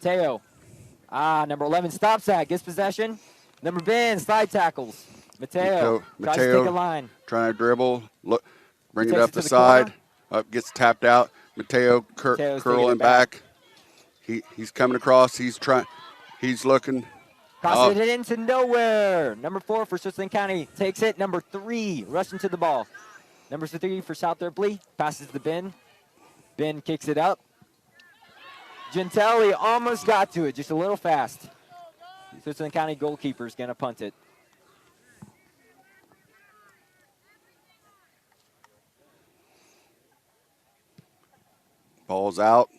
Mateo. Number 11 stops that, gets possession. Number Ben slide tackles. Mateo tries to take a line. Trying to dribble, bring it up the side. Up, gets tapped out. Mateo's curling back. He's coming across. He's looking. Crosses it into nowhere. Number 4 for Switzerland County takes it. Number 3 rushing to the ball. Number 3 for South Ripley passes to Ben. Ben kicks it up. Gentile almost got to it, just a little fast. Switzerland County goalkeeper is going to punt it. Ball's out.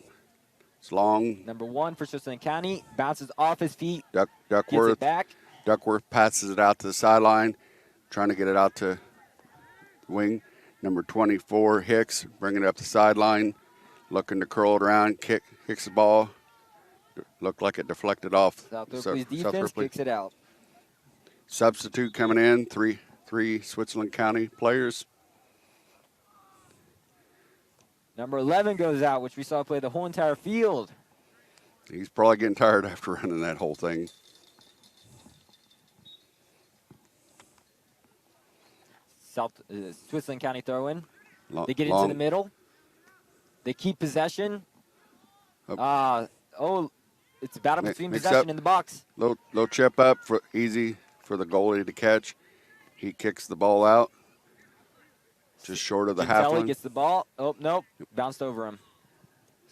It's long. Number 1 for Switzerland County bounces off his feet. Duckworth. Gets it back. Duckworth passes it out to the sideline, trying to get it out to the wing. Number 24, Hicks, bringing it up the sideline, looking to curl it around, kicks the ball. Looked like it deflected off. South Ripley's defense kicks it out. Substitute coming in, three Switzerland County players. Number 11 goes out, which we saw play the whole entire field. He's probably getting tired after running that whole thing. Switzerland County throw in. They get into the middle. They keep possession. It's a battle between possession in the box. Low chip up, easy for the goalie to catch. He kicks the ball out. Just short of the half line. Gets the ball. Oh, nope. Bounced over him.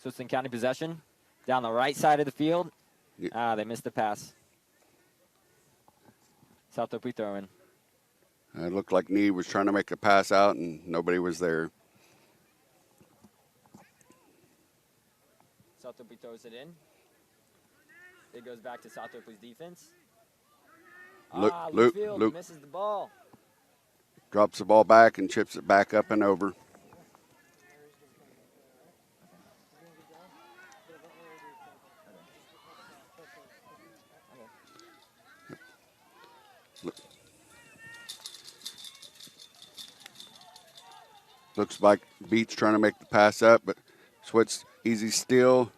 Switzerland County possession. Down the right side of the field. They missed the pass. South Ripley throwing. It looked like Need was trying to make a pass out, and nobody was there. South Ripley throws it in. It goes back to South Ripley's defense. Luke misses the ball. Drops the ball back and chips it back up and over. Looks like Beats trying to make the pass up, but Switz easy steal.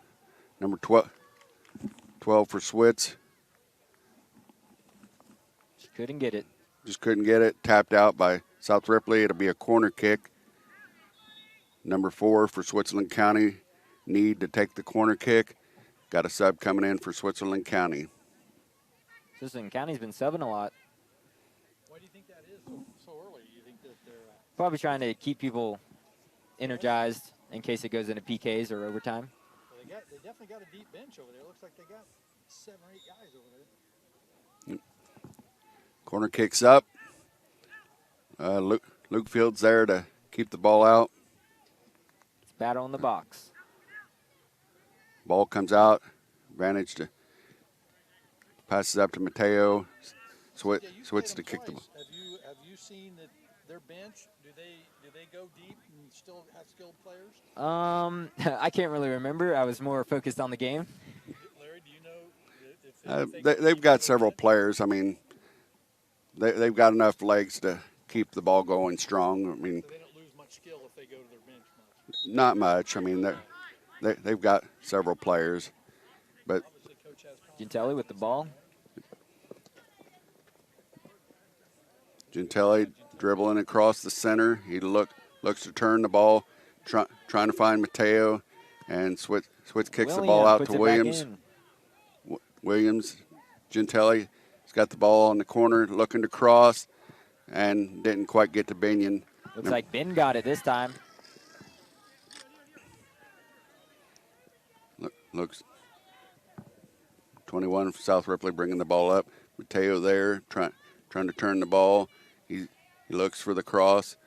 Number 12 for Switz. Just couldn't get it. Tapped out by South Ripley. It'll be a corner kick. Number 4 for Switzerland County. Need to take the corner kick. Got a sub coming in for Switzerland County. Switzerland County's been subbing a lot. Why do you think that is so early? You think that they're probably trying to keep people energized in case it goes into PKs or overtime. Well, they definitely got a deep bench over there. It looks like they got 7 or 8 guys over there. Corner kicks up. Luke Fields there to keep the ball out. It's battle in the box. Ball comes out. Advantage to passes up to Mateo. Switch to kick the ball. Have you seen that their bench? Do they go deep and still have skilled players? I can't really remember. I was more focused on the game. Larry, do you know? They've got several players. I mean, they've got enough legs to keep the ball going strong. I mean, so they don't lose much skill if they go to their bench much. Not much. I mean, they've got several players, but Gentile with the ball. Gentile dribbling across the center. He looks to turn the ball, trying to find Mateo, and Switz kicks the ball out to Williams. Gentile has got the ball in the corner, looking to cross, and didn't quite get to Binion. Looks like Ben got it this time. Looks 21 for South Ripley bringing the ball up. Mateo there trying to turn the ball. He looks for the cross.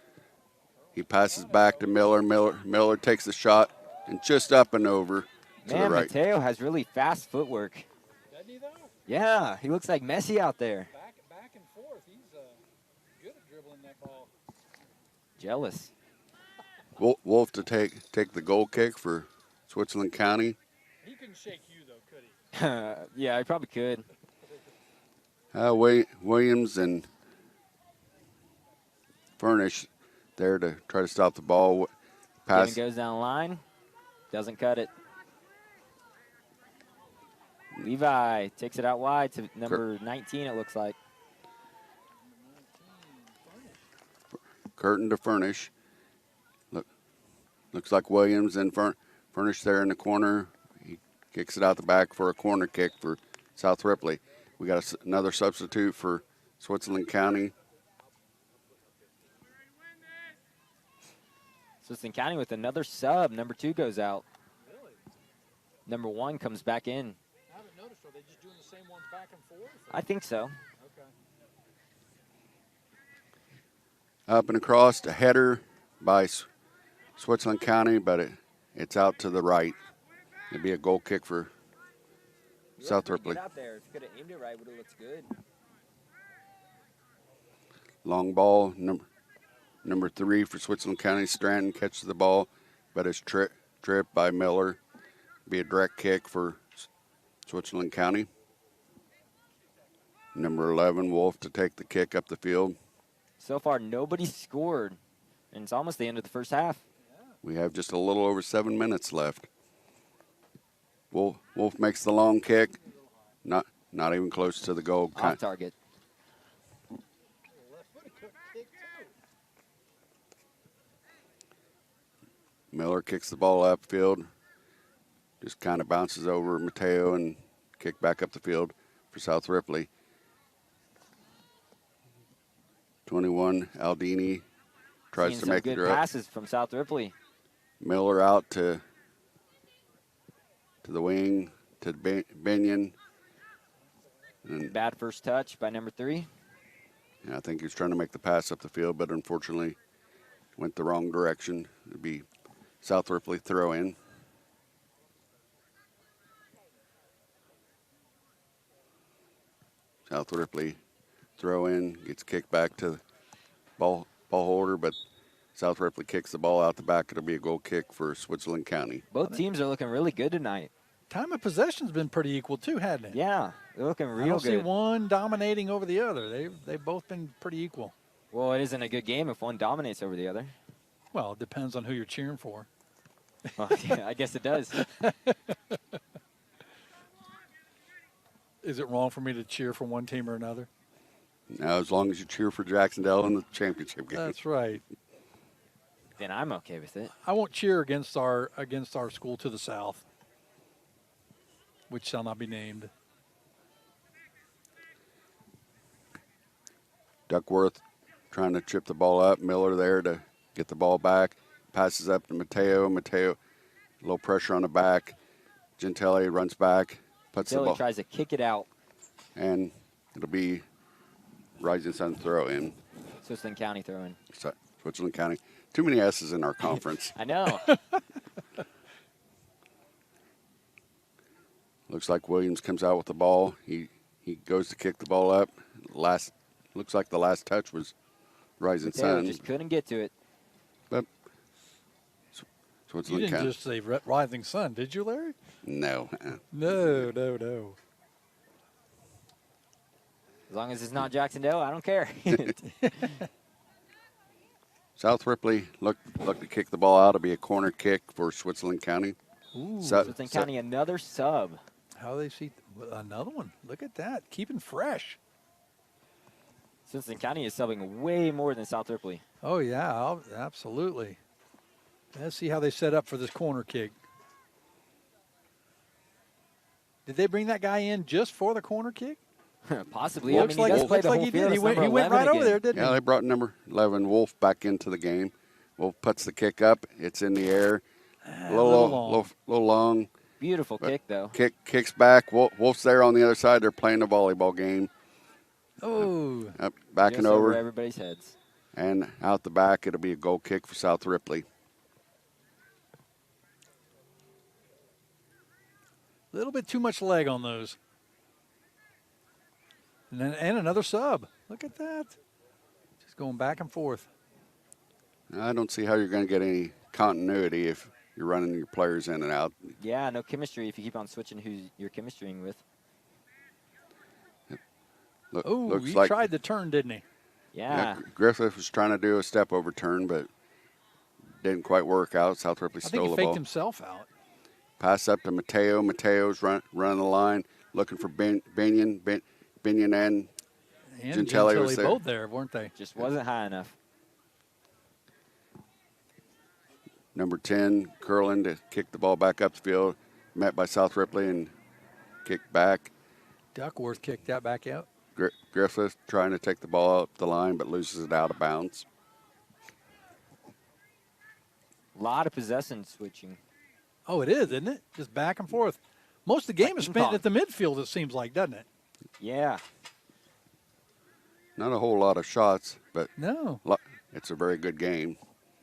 He passes back to Miller. Miller takes the shot and just up and over to the right. Mateo has really fast footwork. Doesn't he though? Yeah, he looks like Messi out there. Back and forth. He's good at dribbling that ball. Jealous. Wolf to take the goal kick for Switzerland County. He couldn't shake you though, could he? Yeah, he probably could. Williams and Furnish there to try to stop the ball. Pass Goes down the line. Doesn't cut it. Levi takes it out wide to number 19, it looks like. Curtin to Furnish. Looks like Williams and Furnish there in the corner. He kicks it out the back for a corner kick for South Ripley. We got another substitute for Switzerland County. Switzerland County with another sub. Number 2 goes out. Really? Number 1 comes back in. I haven't noticed. Are they just doing the same ones back and forth? I think so. Okay. Up and across, a header by Switzerland County, but it's out to the right. It'd be a goal kick for South Ripley. Out there. If you could have aimed it right, would have looked good. Long ball, number 3 for Switzerland County. Stratton catches the ball, but it's tripped by Miller. Be a direct kick for Switzerland County. Number 11, Wolf, to take the kick up the field. So far, nobody scored, and it's almost the end of the first half. We have just a little over 7 minutes left. Wolf makes the long kick. Not even close to the goal. Off target. Miller kicks the ball upfield. Just kind of bounces over Mateo and kick back up the field for South Ripley. 21, Aldini tries Seeing to some make good it up. passes from South Ripley. Miller out to the wing to Binion. And Bad first touch by number 3. I think he was trying to make the pass up the field, but unfortunately went the wrong direction. It'd be South Ripley throw in. South Ripley throw in, gets kicked back to the ball holder, but South Ripley kicks the ball out the back. It'll be a goal kick for Switzerland County. Both teams are looking really good tonight. Time of possession's been pretty equal too, hasn't it? Yeah, they're looking real I don't see good. one dominating over the other. They've both been pretty equal. Well, it isn't a good game if one dominates over the other. Well, it depends on who you're cheering for. Well, yeah, I guess it does. Is it wrong for me to cheer for one team or another? Now, as long as you cheer for Jac-Cen-Del in the championship game. That's right. Then I'm okay with it. I won't cheer against our school to the south, which shall not be named. Duckworth trying to chip the ball up. Miller there to get the ball back. Passes up to Mateo. Mateo, a little pressure on the back. Gentile runs back, puts the Billy ball. tries to kick it out. And it'll be Rising Sun throw in. Switzerland County throwing. Switzerland County. Too many S's in our conference. I know. Looks like Williams comes out with the ball. He goes to kick the ball up. Looks like the last touch was Rising Mateo Sun. just couldn't get to it. But You Switzerland didn't County. just say Rising Sun, did you, Larry? No. No. As long as it's not Jac-Cen-Del, I don't care. South Ripley look to kick the ball out. It'll be a corner kick for Switzerland County. Ooh, Switzerland County, another sub. how they see another one. Look at that, keeping fresh. Switzerland County is subbing way more than South Ripley. Oh yeah, absolutely. Let's see how they set up for this corner kick. Did they bring that guy in just for the corner kick? Possibly. Looks I mean, he does play looks the like whole he field. did. It's number He went 11 right over again. there, didn't Yeah, he? they brought number 11, Wolf, back into the game. Wolf puts the kick up. It's in the air. A little long. Beautiful kick, though. Kicks back. Wolf's there on the other side. They're playing a volleyball game. Oh, Up, backing Just over. everybody's heads. And out the back, it'll be a goal kick for South Ripley. a little bit too much leg on those. And another sub. Look at that. Just going back and forth. I don't see how you're going to get any continuity if you're running your players in and out. Yeah, no chemistry if you keep on switching who you're chemistrying with. Oh, Looks he like tried the turn, didn't he? Yeah. Griffith was trying to do a step over turn, but didn't quite work out. South Ripley I think stole he the faked ball. himself out. Pass up to Mateo. Mateo's running the line. looking for Binion and And Gentile was Gentile there. both there, weren't they? Just wasn't high enough. Number 10, curling to kick the ball back up the field, met by South Ripley and kicked back. Duckworth kicked that back out. Griffith trying to take the ball up the line, but loses it out of bounds. A lot of possession switching. Oh, it is, isn't it? Just back and forth. Most of the game is Ping spent pong. at the midfield, it seems like, doesn't it? Yeah. Not a whole lot of shots, but No. it's a very good game.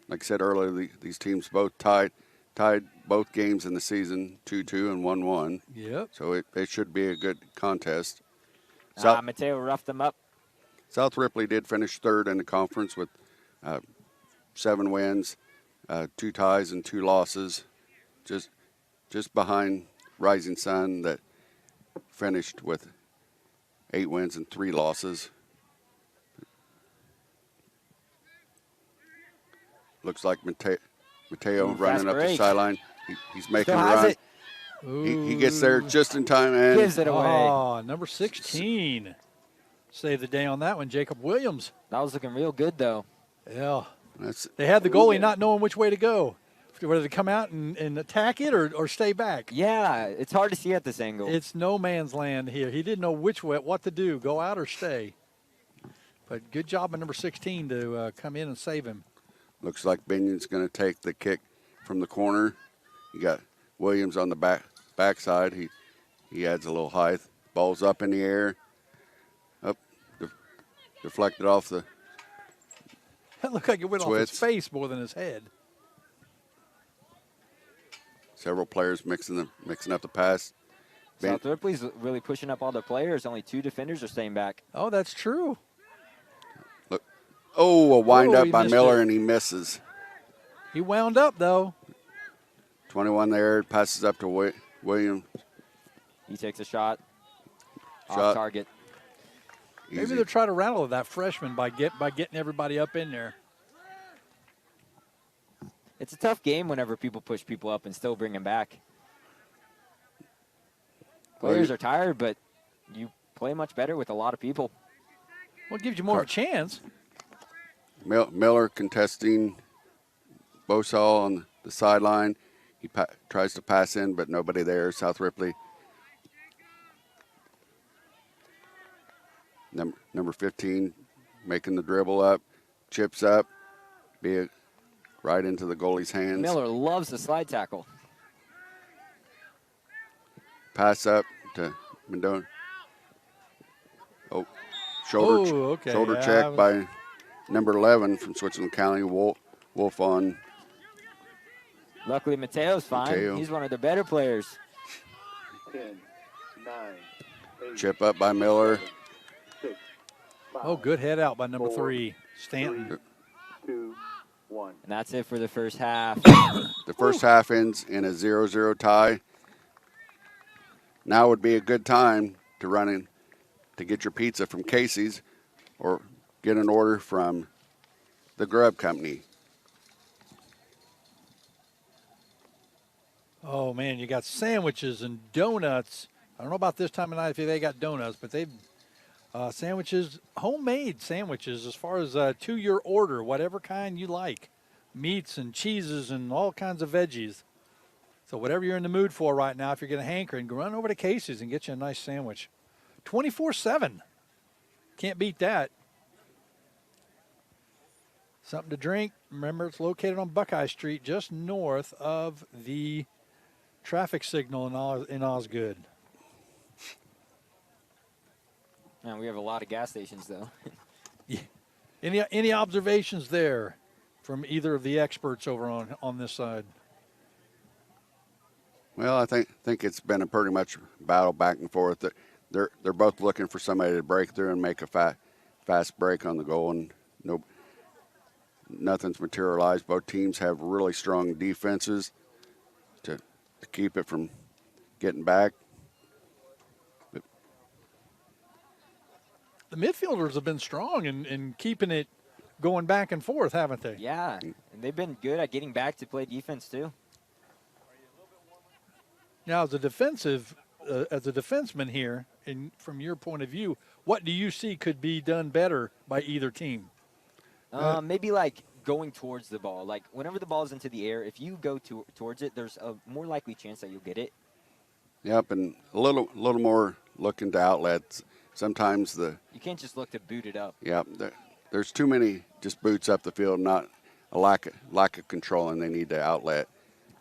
Like I said earlier, these teams both tied both games in the season, 2-2 and 1-1. Yep. So it should be a good contest. Mateo roughed them up. South Ripley did finish third in the conference with 7 wins, 2 ties, and 2 losses, just behind Rising Sun that finished with 8 wins and 3 losses. Looks like Mateo running up the break. sideline. He's making Still a has run. it. He gets there just in time and Gives it away. Oh, number 16. Saved the day on that one, Jacob Williams. That was looking real good, though. Yeah. that's They had the goalie not knowing which way to go. Whether to come out and attack it or stay back. Yeah, it's hard to see at this angle. It's no man's land here. He didn't know which way, what to do, go out or stay. But good job by number 16 to come in and save him. looks like Binion's going to take the kick from the corner. You got Williams on the backside. He adds a little height. Ball's up in the air. Up, deflected off the That looked like it went off his Switch. face more than his head. several players mixing up the pass. South Ripley's really pushing up all their players. Only 2 defenders are staying back. Oh, that's true. Oh, a wind Oh, up he by missed Miller, it. and he misses. He wound up, though. 21 there, passes up to Williams. He takes a shot. Shot. Off target. Maybe Easy. they're trying to rattle that freshman by getting everybody up in there. It's a tough game whenever people push people up and still bring them back. Players are tired, but you play much better with a lot of people. Well, it gives you more of a chance. Miller contesting Bosall on the sideline. He tries to pass in, but nobody there. South Ripley. Number 15 making the dribble up, chips up, right into the goalie's hands. Miller loves the slide tackle. Pass up to Mendon. Oh, shoulder okay, shoulder yeah, check I was- by number 11 from Switzerland County, Wolf on. Luckily, Mateo's fine. Mateo. He's one of the better players. 10, 9, 8, Chip up by Miller. 6, 5, Oh, good head out by number 4, 3, Stanton. 2, 1. And that's it for the first half. The first half ends in a 0-0 tie. Now would be a good time to run in to get your pizza from Casey's or get an order from the Grub Company. Oh, man, you got sandwiches and donuts. I don't know about this time of night if they got donuts, but they've sandwiches, homemade sandwiches as far as to your order, whatever kind you like. Meats and cheeses and all kinds of veggies. So whatever you're in the mood for right now, if you're getting hankering, go run over to Casey's and get you a nice sandwich. 24/7. Can't beat that. Something to drink. Remember, it's located on Buckeye Street, just north of the traffic signal in Osgood. Man, we have a lot of gas stations, though. Any observations there from either of the experts over on this side? Well, I think it's been a pretty much battle back and forth. They're both looking for somebody to break through and make a fast break on the goal, and nothing's materialized. Both teams have really strong defenses to keep it from getting back. But The midfielders have been strong in keeping it going back and forth, haven't they? Yeah, and they've been good at getting back to play defense, too. Now, as a defensive as a defenseman here, and from your point of view, what do you see could be done better by either team? Maybe like going towards the ball. Like whenever the ball's into the air, if you go towards it, there's a more likely chance that you'll get it. Yep, and a little more looking to outlets. Sometimes you can't just look to boot it up. Yep, there's too many just boots up the field, not a lack of control, and they need to outlet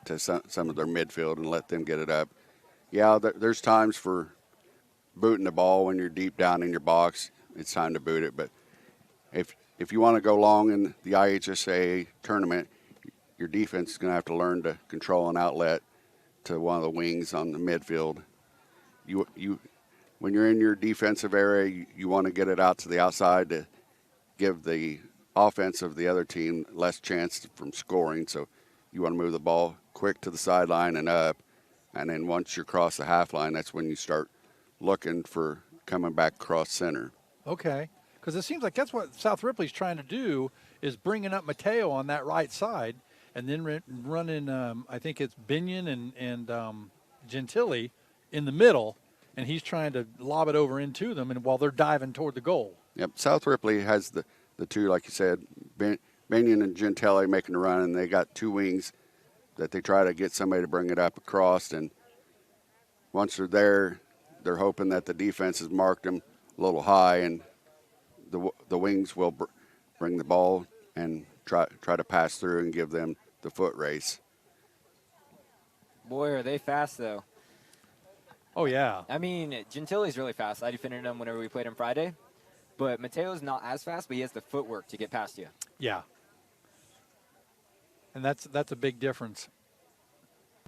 to some of their midfield and let them get it up. Yeah, there's times for booting the ball when you're deep down in your box. It's time to boot it, but if you want to go long in the IHSA tournament, your defense is going to have to learn to control an outlet to one of the wings on the midfield. When you're in your defensive area, you want to get it out to the outside to give the offense of the other team less chance from scoring. So you want to move the ball quick to the sideline and up, and then once you're across the half line, that's when you start looking for coming back across center. Okay, because it seems like that's what South Ripley's trying to do, is bringing up Mateo on that right side and then running, I think it's Binion and Gentili in the middle, and he's trying to lob it over into them, and while they're diving toward the goal. Yep, South Ripley has the two, like you said, Binion and Gentili making a run, and they got two wings that they try to get somebody to bring it up across, and once they're there, they're hoping that the defense has marked them a little high, and the wings will bring the ball and try to pass through and give them the foot race. Boy, are they fast, though. Oh, yeah. I mean, Gentili's really fast. I defended him whenever we played him Friday. But Mateo's not as fast, but he has the footwork to get past you. Yeah. And that's a big difference.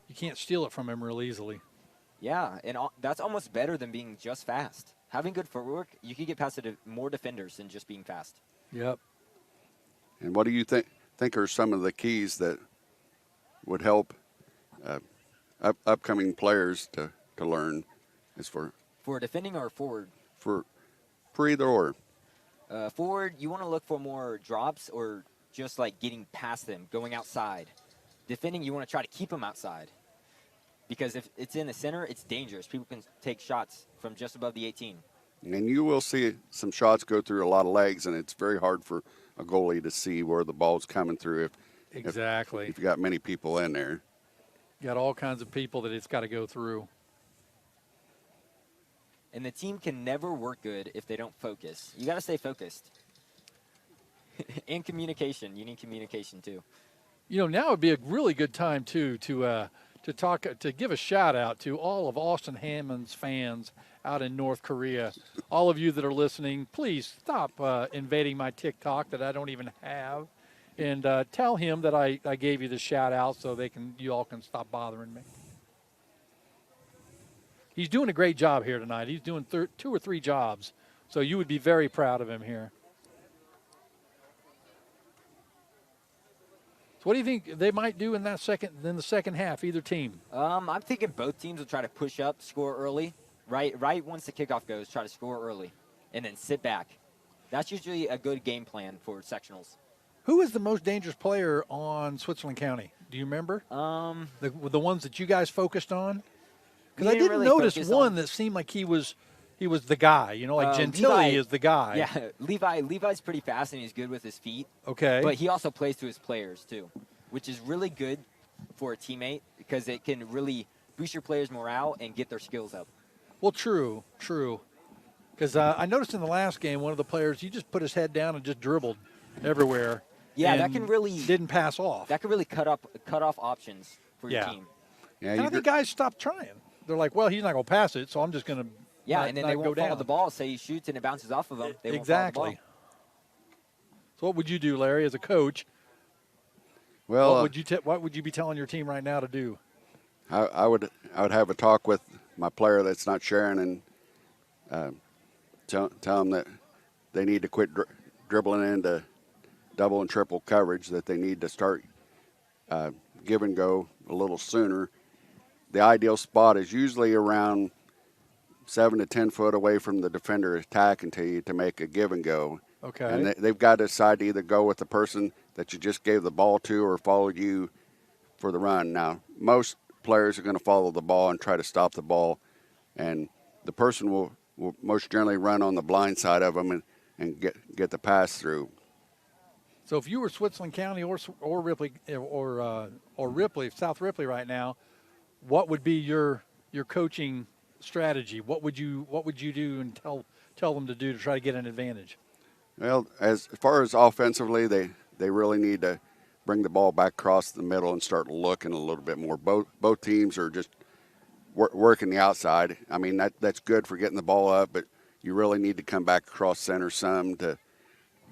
You can't steal it from him real easily. Yeah, and that's almost better than being just fast. Having good footwork, you can get past more defenders than just being fast. Yep. And what do you think are some of the keys that would help upcoming players to learn as for defending or forward? For either or. Forward, you want to look for more drops or just like getting past them, going outside. Defending, you want to try to keep them outside. Because if it's in the center, it's dangerous. People can take shots from just above the 18. And you will see some shots go through a lot of legs, and it's very hard for a goalie to see where the ball's coming through Exactly. if you got many people in there. You got all kinds of people that it's got to go through. And the team can never work good if they don't focus. You got to stay focused. And communication. You need communication, too. You know, now would be a really good time, too, to give a shout out to all of Austin Hammond's fans out in North Korea. All of you that are listening, please stop invading my TikTok that I don't even have, and tell him that I gave you the shout out so you all can stop bothering me. He's doing a great job here tonight. He's doing 2 or 3 jobs, so you would be very proud of him here. So what do you think they might do in the second half, either team? I'm thinking both teams will try to push up, score early. Right once the kickoff goes, try to score early, and then sit back. That's usually a good game plan for sectionals. Who is the most dangerous player on Switzerland County? Do you remember? The ones that you guys focused on? Because I didn't really notice one that seemed like he was the guy. You know, like Gentili is the guy. Yeah, Levi's pretty fast and he's good with his feet. Okay. But he also plays to his players too, which is really good for a teammate because it can really boost your players' morale and get their skills up. Well, true. Because I noticed in the last game, one of the players, he just put his head down and just dribbled everywhere. Yeah, that can really didn't pass off. That can really cut off options for your team. Yeah, and I think guys stopped trying. They're like, well, he's not going to pass it, so I'm just going to and then they won't follow the ball. Say he shoots and it bounces off of him. They won't follow the ball. So what would you do, Larry, as a coach? Well, what would you be telling your team right now to do? I would have a talk with my player that's not sharing and tell them that they need to quit dribbling into double and triple coverage, that they need to start give and go a little sooner. The ideal spot is usually around 7 to 10 foot away from the defender attacking to you to make a give and go. Okay. And they've got to decide to either go with the person that you just gave the ball to or follow you for the run. Now, most players are going to follow the ball and try to stop the ball and the person will most generally run on the blind side of them and get the pass through. So if you were Switzerland County or Ripley or Ripley, South Ripley right now, what would be your coaching strategy? What would you do and tell them to do to try to get an advantage? Well, as far as offensively, they really need to bring the ball back across the middle and start looking a little bit more. Both teams are just working the outside. I mean, that's good for getting the ball up, but you really need to come back across center some to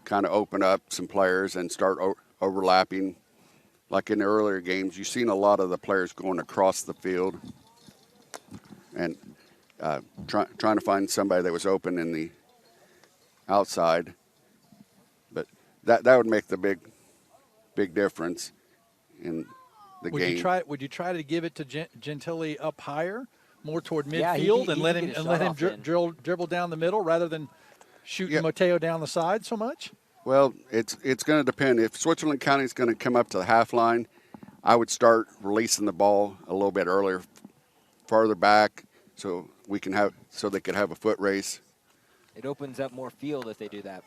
kind of open up some players and start overlapping. Like in the earlier games, you've seen a lot of the players going across the field and trying to find somebody that was open in the outside. But that would make the big difference in the game. Would you try to give it to Gentile up higher, more toward Yeah, midfield, he and let could him get a shot off in. dribble down the middle rather than shooting Yeah. Mateo down the side so much? Well, it's going to depend. If Switzerland County is going to come up to the half line, I would start releasing the ball a little bit earlier, farther back, so they could have a foot race. It opens up more field if they do that.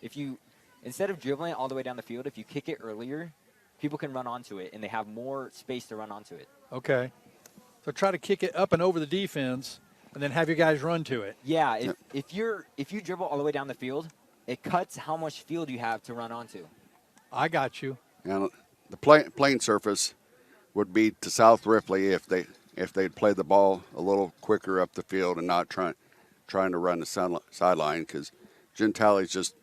If you, instead of dribbling it all the way down the field, if you kick it earlier, people can run onto it, and they have more space to run onto it. Okay. So try to kick it up and over the defense, and then have your guys run to it. Yeah, if you dribble all the way down the field, it cuts how much field you have to run onto. I got you. And the playing surface would be to South Ripley if they'd play the ball a little quicker up the field and not trying to run the sideline, because Gentile's just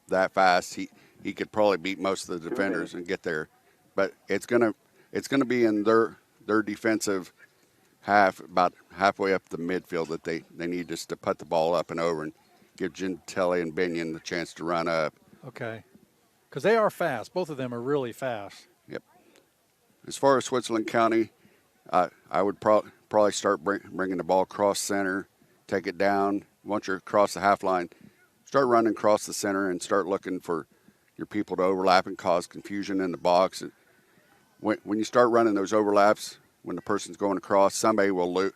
that fast. He could probably beat most of the defenders and get there, but it's gonna be in their defensive half, about halfway up the midfield, that they need just to put the ball up and over and give Gentile and Binion the chance to run up. Okay. Because they are fast. Both of them are really fast. Yep. As far as Switzerland County, I would probably start bringing the ball across center, take it down. Once you're across the half line, start running across the center and start looking for your people to overlap and cause confusion in the box. When you start running those overlaps, when the person's going across, somebody will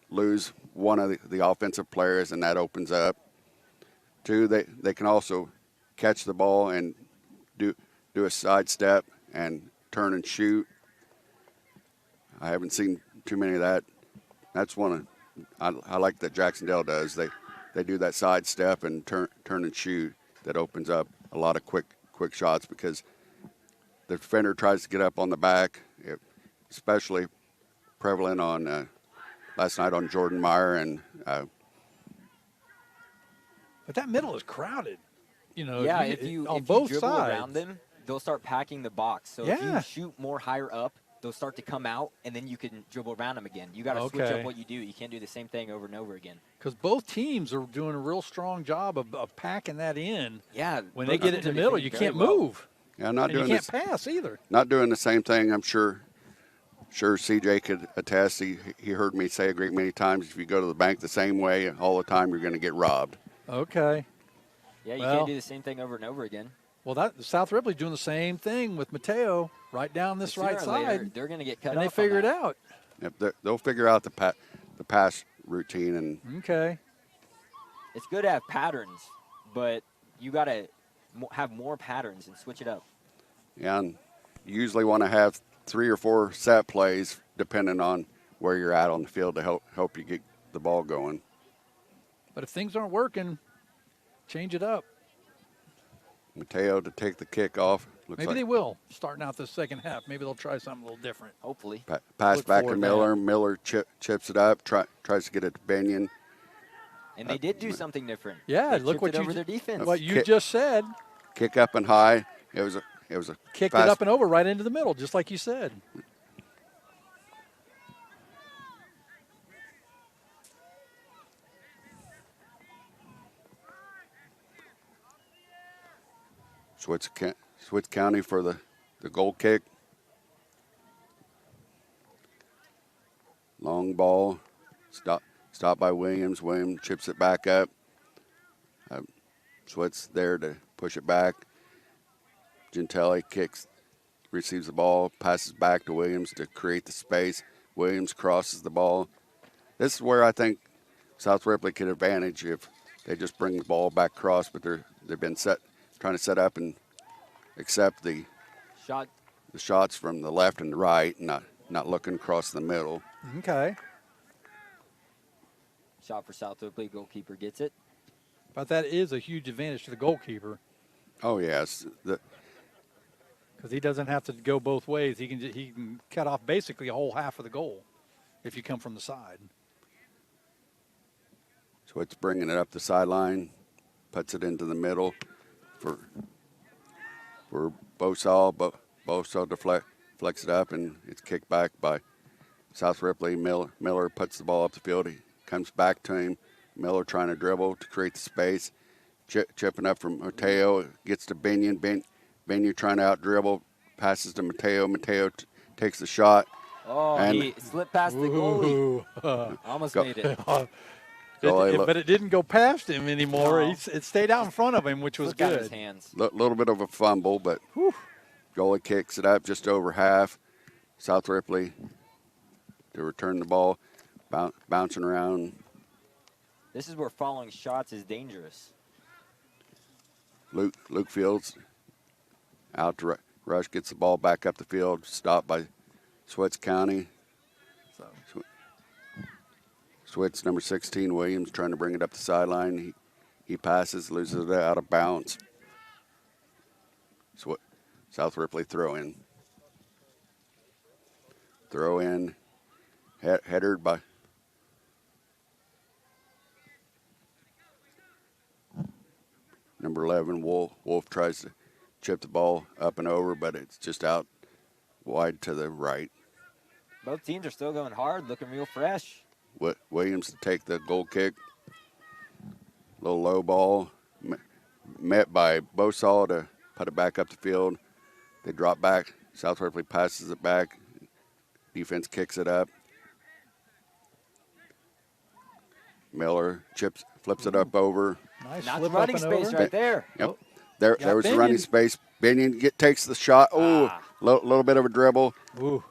lose one of the offensive players, and that opens up. Two, they can also catch the ball and do a sidestep and turn and shoot. I haven't seen too many of that. That's one I like that Jac-Cen-Del does. They do that sidestep and turn and shoot. That opens up a lot of quick shots, because the defender tries to get up on the back, especially prevalent on last night on Jordan Meyer. And But that middle is crowded. Yeah, if you both dribble sides around them, they'll start packing the box. So if Yeah. you shoot more higher up, they'll start to come out, and then you can dribble around them again. You got to switch Okay. up what you do. You can't do the same thing over and over again. Because both teams are doing a real strong job of packing that in. Yeah. When both they get it teams in are the middle, defending you very can't well. move. yeah, not And you doing can't this. pass either. Not doing the same thing. I'm sure CJ could attest. He heard me say a great many times, if you go to the bank the same way all the time, you're going to get robbed. Okay. Yeah, you Well- can't do the same thing over and over again. Well, South Ripley's doing the same thing with Mateo right down this Sooner right or later, side, they're going to get cut and they off on figure it that. out. Yep, they'll figure out the pass routine, and Okay. It's good to have patterns, but you got to have more patterns and switch it up. and you usually want to have 3 or 4 set plays depending on where you're at on the field to help you get the ball going. But if things aren't working, change it up. Mateo to take the kick off. Looks Maybe like they will, starting out the second half. Maybe they'll try something a little different. Hopefully. pass Look back to forward Miller. now. Miller chips it up, tries to get it to Binion. And they did do something different. Yeah, They look chipped what it you over ju- their defense. What you Kick- just said, Kick up and high. It was a kicked fast, it up and over right into the middle, just like you said. Switz County for the goal kick. Long ball. Stop by Williams. Williams chips it back up. Switz there to push it back. Gentile receives the ball, passes back to Williams to create the space. Williams crosses the ball, this is where I think South Ripley could advantage if they just bring the ball back across, but they've been trying to set up and accept the Shot. shots from the left and the right, not looking across the middle. Okay. Shot for South Ripley. Goalkeeper gets it. But that is a huge advantage to the goalkeeper Oh yes, because he doesn't have to go both ways. He can cut off basically a whole half of the goal if you come from the side. so it's bringing it up the sideline, puts it into the middle for Bosal, but Bosal deflects it up, and it's kicked back by South Ripley. Miller puts the ball up the field. He comes back to him. Miller trying to dribble to create the space. Chipping up from Mateo. Gets to Binion. Binion trying to out-dribble. Passes to Mateo. Mateo takes the shot. Oh, And- he slipped past the goalie. Almost made it. But it didn't go past him anymore. No. It stayed out in front of him, which was Slipped out of his good. hands. Little bit of a fumble, but goalie kicks it up just over half. South Ripley to return the ball, bouncing around. This is where following shots is dangerous. Luke Fields out to rush, gets the ball back up the field, stopped by Switz County. Switz, number 16, Williams, trying to bring it up the sideline. He passes, loses it out of bounds. South Ripley throw in. Throw in, headed by number 11, Wolf. Wolf tries to chip the ball up and over, but it's just out wide to the right. Both teams are still going hard, looking real fresh. Williams to take the goal kick. Little low ball, met by Bosal to put it back up the field. They drop back. South Ripley passes it back. Defense kicks it up. Miller flips it up over. Nice Not slip running up and space over. right there. Yep. Oh. There was the running Binion. space. Binion takes the shot. Oh, little bit of a dribble. Ooh.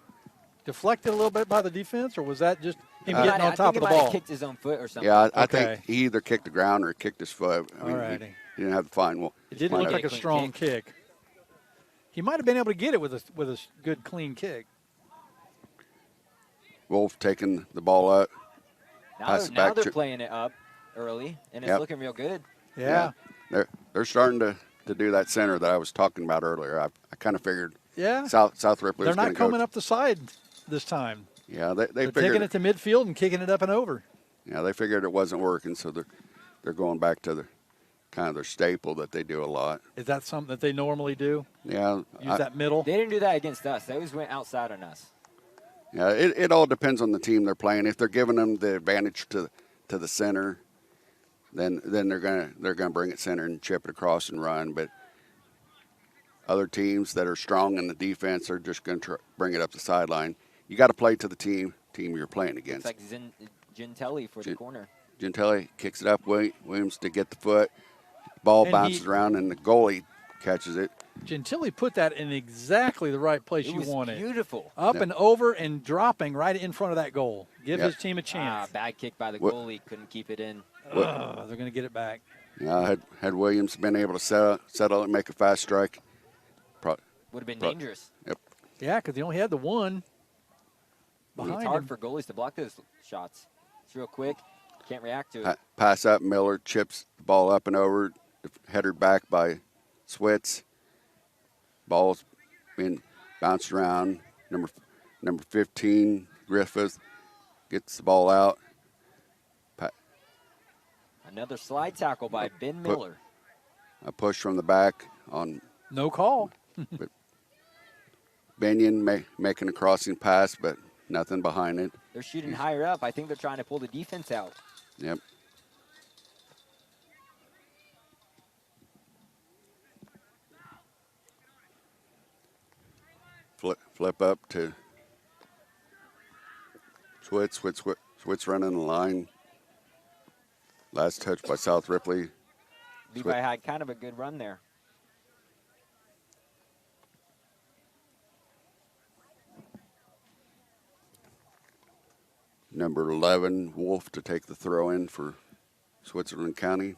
Deflected a little bit by the defense, or was that just him I getting on top think of the he might have ball? kicked his own foot or something. Yeah, I Okay. think he either kicked the ground or kicked his foot. I mean, Alrighty. he didn't have the final. It didn't final. look like a Clean strong kick. He might have been able to get it with a good clean kick. Wolf taking the ball up. Pass it Now back they're to- playing it up early, and it's Yep. looking real good. Yeah. They're starting to do that center that I was talking about earlier. I kind of figured Yeah. South Ripley They're was going not to go. coming up the side this time. Yeah, they They're figured. taking it to midfield and kicking it up and over. Yeah, they figured it wasn't working, so they're going back to their staple that they do a lot. Is that something that they normally do? Yeah, Use that middle? They didn't do that against us. They always went outside on us. yeah. It all depends on the team they're playing. If they're giving them the advantage to the center, then they're gonna bring it center and chip it across and run. But other teams that are strong in the defense are just going to bring it up the sideline. You got to play to the team you're playing It's against. like Gentelli for the corner. Gentelli kicks it up. Williams to get the foot. Ball And bounces around, and the goalie catches it. Gentilly put that in exactly the right place It you was wanted. beautiful. Up and over and dropping right in front of that goal. Give Yep. his team a chance. Bad kick by the What- goalie. Couldn't keep it in. They're going to get it back. Had Williams been able to settle it and make a fast strike, Would have been But- dangerous. Yeah, because he only had the one It's behind hard him. for goalies to block those shots. It's real quick. Can't react to it. pass up. Miller chips the ball up and over, headed back by Switz. Ball's being bounced around. Number 15, Griffith, gets the ball out. Another slide tackle by Ben Miller. A push from the back on No call. Binion making a crossing pass, but nothing behind it. They're shooting higher up. I think they're trying to pull the defense out. Yep. Flip up to Switz running the line. Last touch by South Ripley. Levi had kind of a good run there. Number 11, Wolf, to take the throw in for Switzerland County.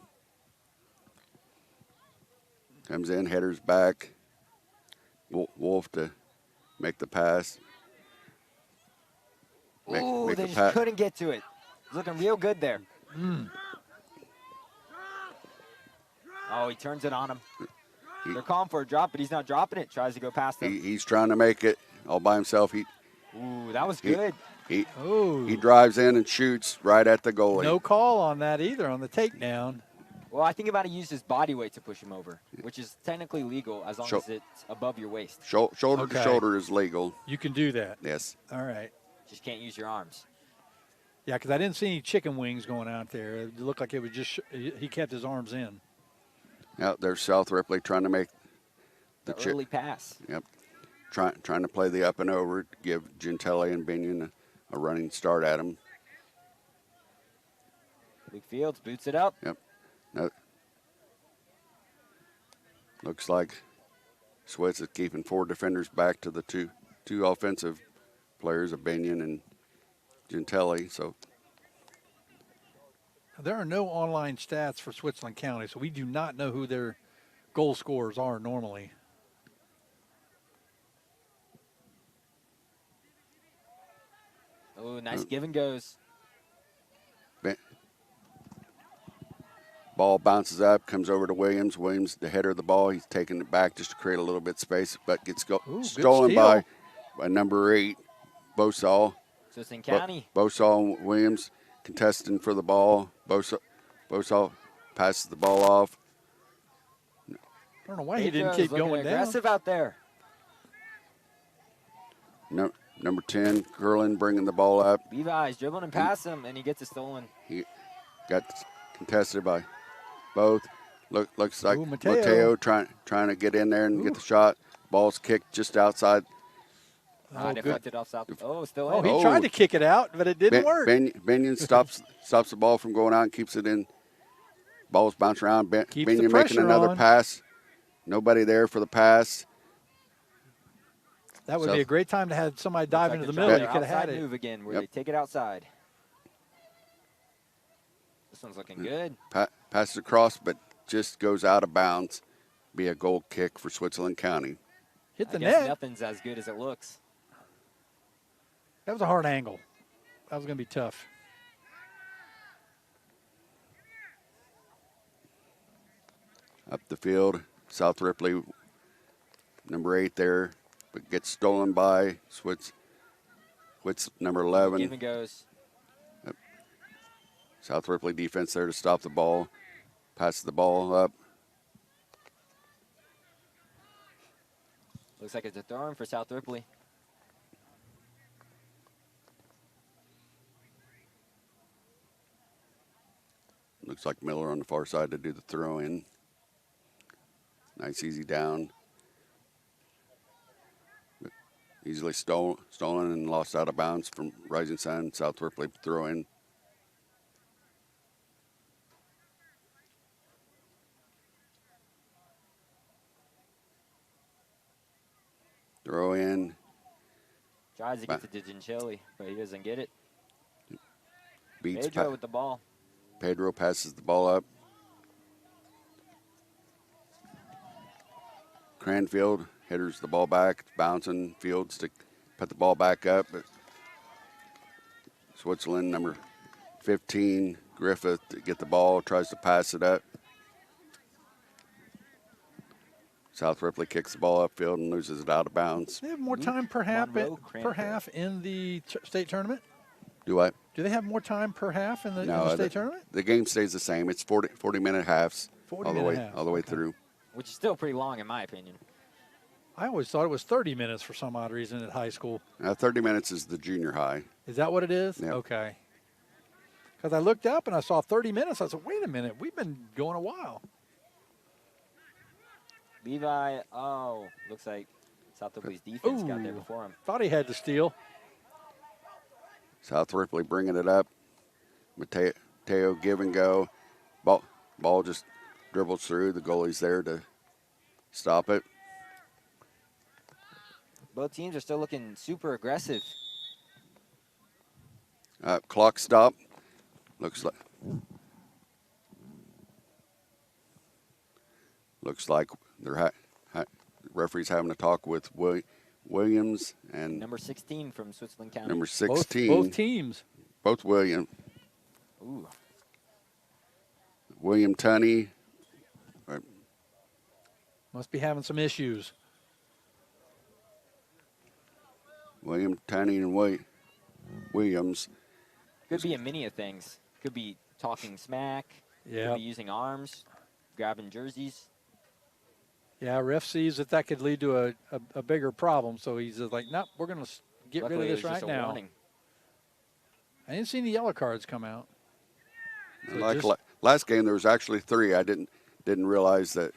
Comes in, headers back. Wolf to make the pass. Ooh, Make they the just pass. couldn't get to it. It's looking real good there. Oh, he turns it on him. They're calling for a drop, but he's not dropping it. Tries to go past him. He's trying to make it all by himself. Ooh, that was good. He drives in and shoots right at the goalie. No call on that either on the takedown. Well, I think about he used his body weight to push him over, which is technically legal as long as it's above your waist. Shoulder to shoulder is legal. You can do that. Yes. All right. Just can't use your arms. Yeah, because I didn't see any chicken wings going out there. It looked like it was just he kept his arms in. Out there's South Ripley trying to make The early pass. Yep. Trying to play the up and over, give Gentile and Binion a running start at him. Luke Fields boots it up. Yep. No. Looks like Switz is keeping 4 defenders back to the two offensive players of Binion and Gentile. So There are no online stats for Switzerland County, so we do not know who their goal scorers are normally. Oh, nice give and goes. Ball bounces up, comes over to Williams. Williams, the header of the ball, he's taking it back just to create a little bit of space, but gets stolen by number 8, Bosall. Switzerland County. Bosall and Williams contesting for the ball. Bosall passes the ball off. I don't know why he Pedro's didn't keep looking going down. aggressive out there. Number 10, Curlin bringing the ball up. Levi's dribbling and past him, and he gets it stolen. He got contested by both. Looks like Ooh, Mateo trying to get in there and get the shot. Ball's kicked just outside. Deflected off south. Oh, still Oh, in. he tried to kick it out, but it didn't work. Binion stops the ball from going out and keeps it in. Ball's bouncing around. Keeps the Binion making pressure another on. pass. Nobody there for the pass. That would be a great time to have somebody dive into the middle. You could have had it. Move again where they take it outside. This one's looking good. Passes across, but just goes out of bounds. Be a goal kick for Switzerland County. Hit the I guess net. nothing's as good as it looks. That was a hard angle. That was going to be tough. Up the field, South Ripley, number 8 there, but gets stolen by Switz number 11. Give and goes. South Ripley defense there to stop the ball. Passes the ball up. Looks like it's a throw-in for South Ripley. Looks like Miller on the far side to do the throw in. Nice easy down. But easily stolen and lost out of bounds from Rising Sun. South Ripley throw in. Throw in. Tries to get to Gentile, but he doesn't get it. Beats Pedro with the ball. Pedro passes the ball up. Cranfield headers the ball back, bouncing. Fields to put the ball back up. But Switzerland, number 15, Griffith, to get the ball, tries to pass it up. South Ripley kicks the ball upfield and loses it out of bounds. They have more time per half Monroe, in the state tournament? Do I? Do they have more time per half in the, No, in the state tournament? The game stays the same. It's 40-minute halves 40 all the minute way halves, all the way okay. through. Which is still pretty long in my opinion. I always thought it was 30 minutes for some odd reason at high school. 30 minutes is the junior high. Is that what it is? Yep. Okay. Because I looked up and I saw 30 minutes. I said, wait a minute, we've been going a while. Levi, looks like South Ripley's defense got there before him. Thought he had to steal. South Ripley bringing it up. Mateo give and go. Ball just dribbles through. The goalie's there to stop it. Both teams are still looking super aggressive. Clock stop. Looks like they're referee's having a talk with Williams and Number 16 from Switzerland County. number 16. Both teams. Both William Ooh. Tunney. Must be having some issues. William Tunney and Williams. Could be a many of things. Could be talking smack. Yeah. Could be using arms, grabbing jerseys. Yeah, ref sees that could lead to a bigger problem, so he's just like, nope, we're going to get Luckily, rid it of this was right just a now. warning. I didn't see any yellow cards come out. So Like just- last game, there was actually 3. I didn't realize that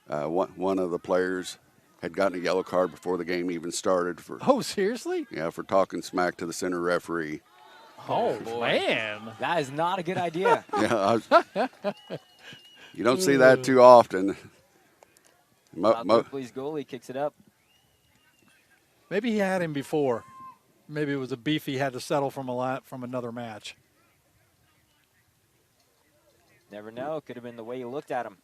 one of the players had gotten a yellow card before the game even started for Oh, seriously? for talking smack to the center referee. Oh, boy. man. That is not a good idea. Yeah, you don't see that too often. South Ripley's goalie kicks it up. Maybe he had him before. Maybe it was a beef he had to settle from another match. Never know. Could have been the way you looked at him.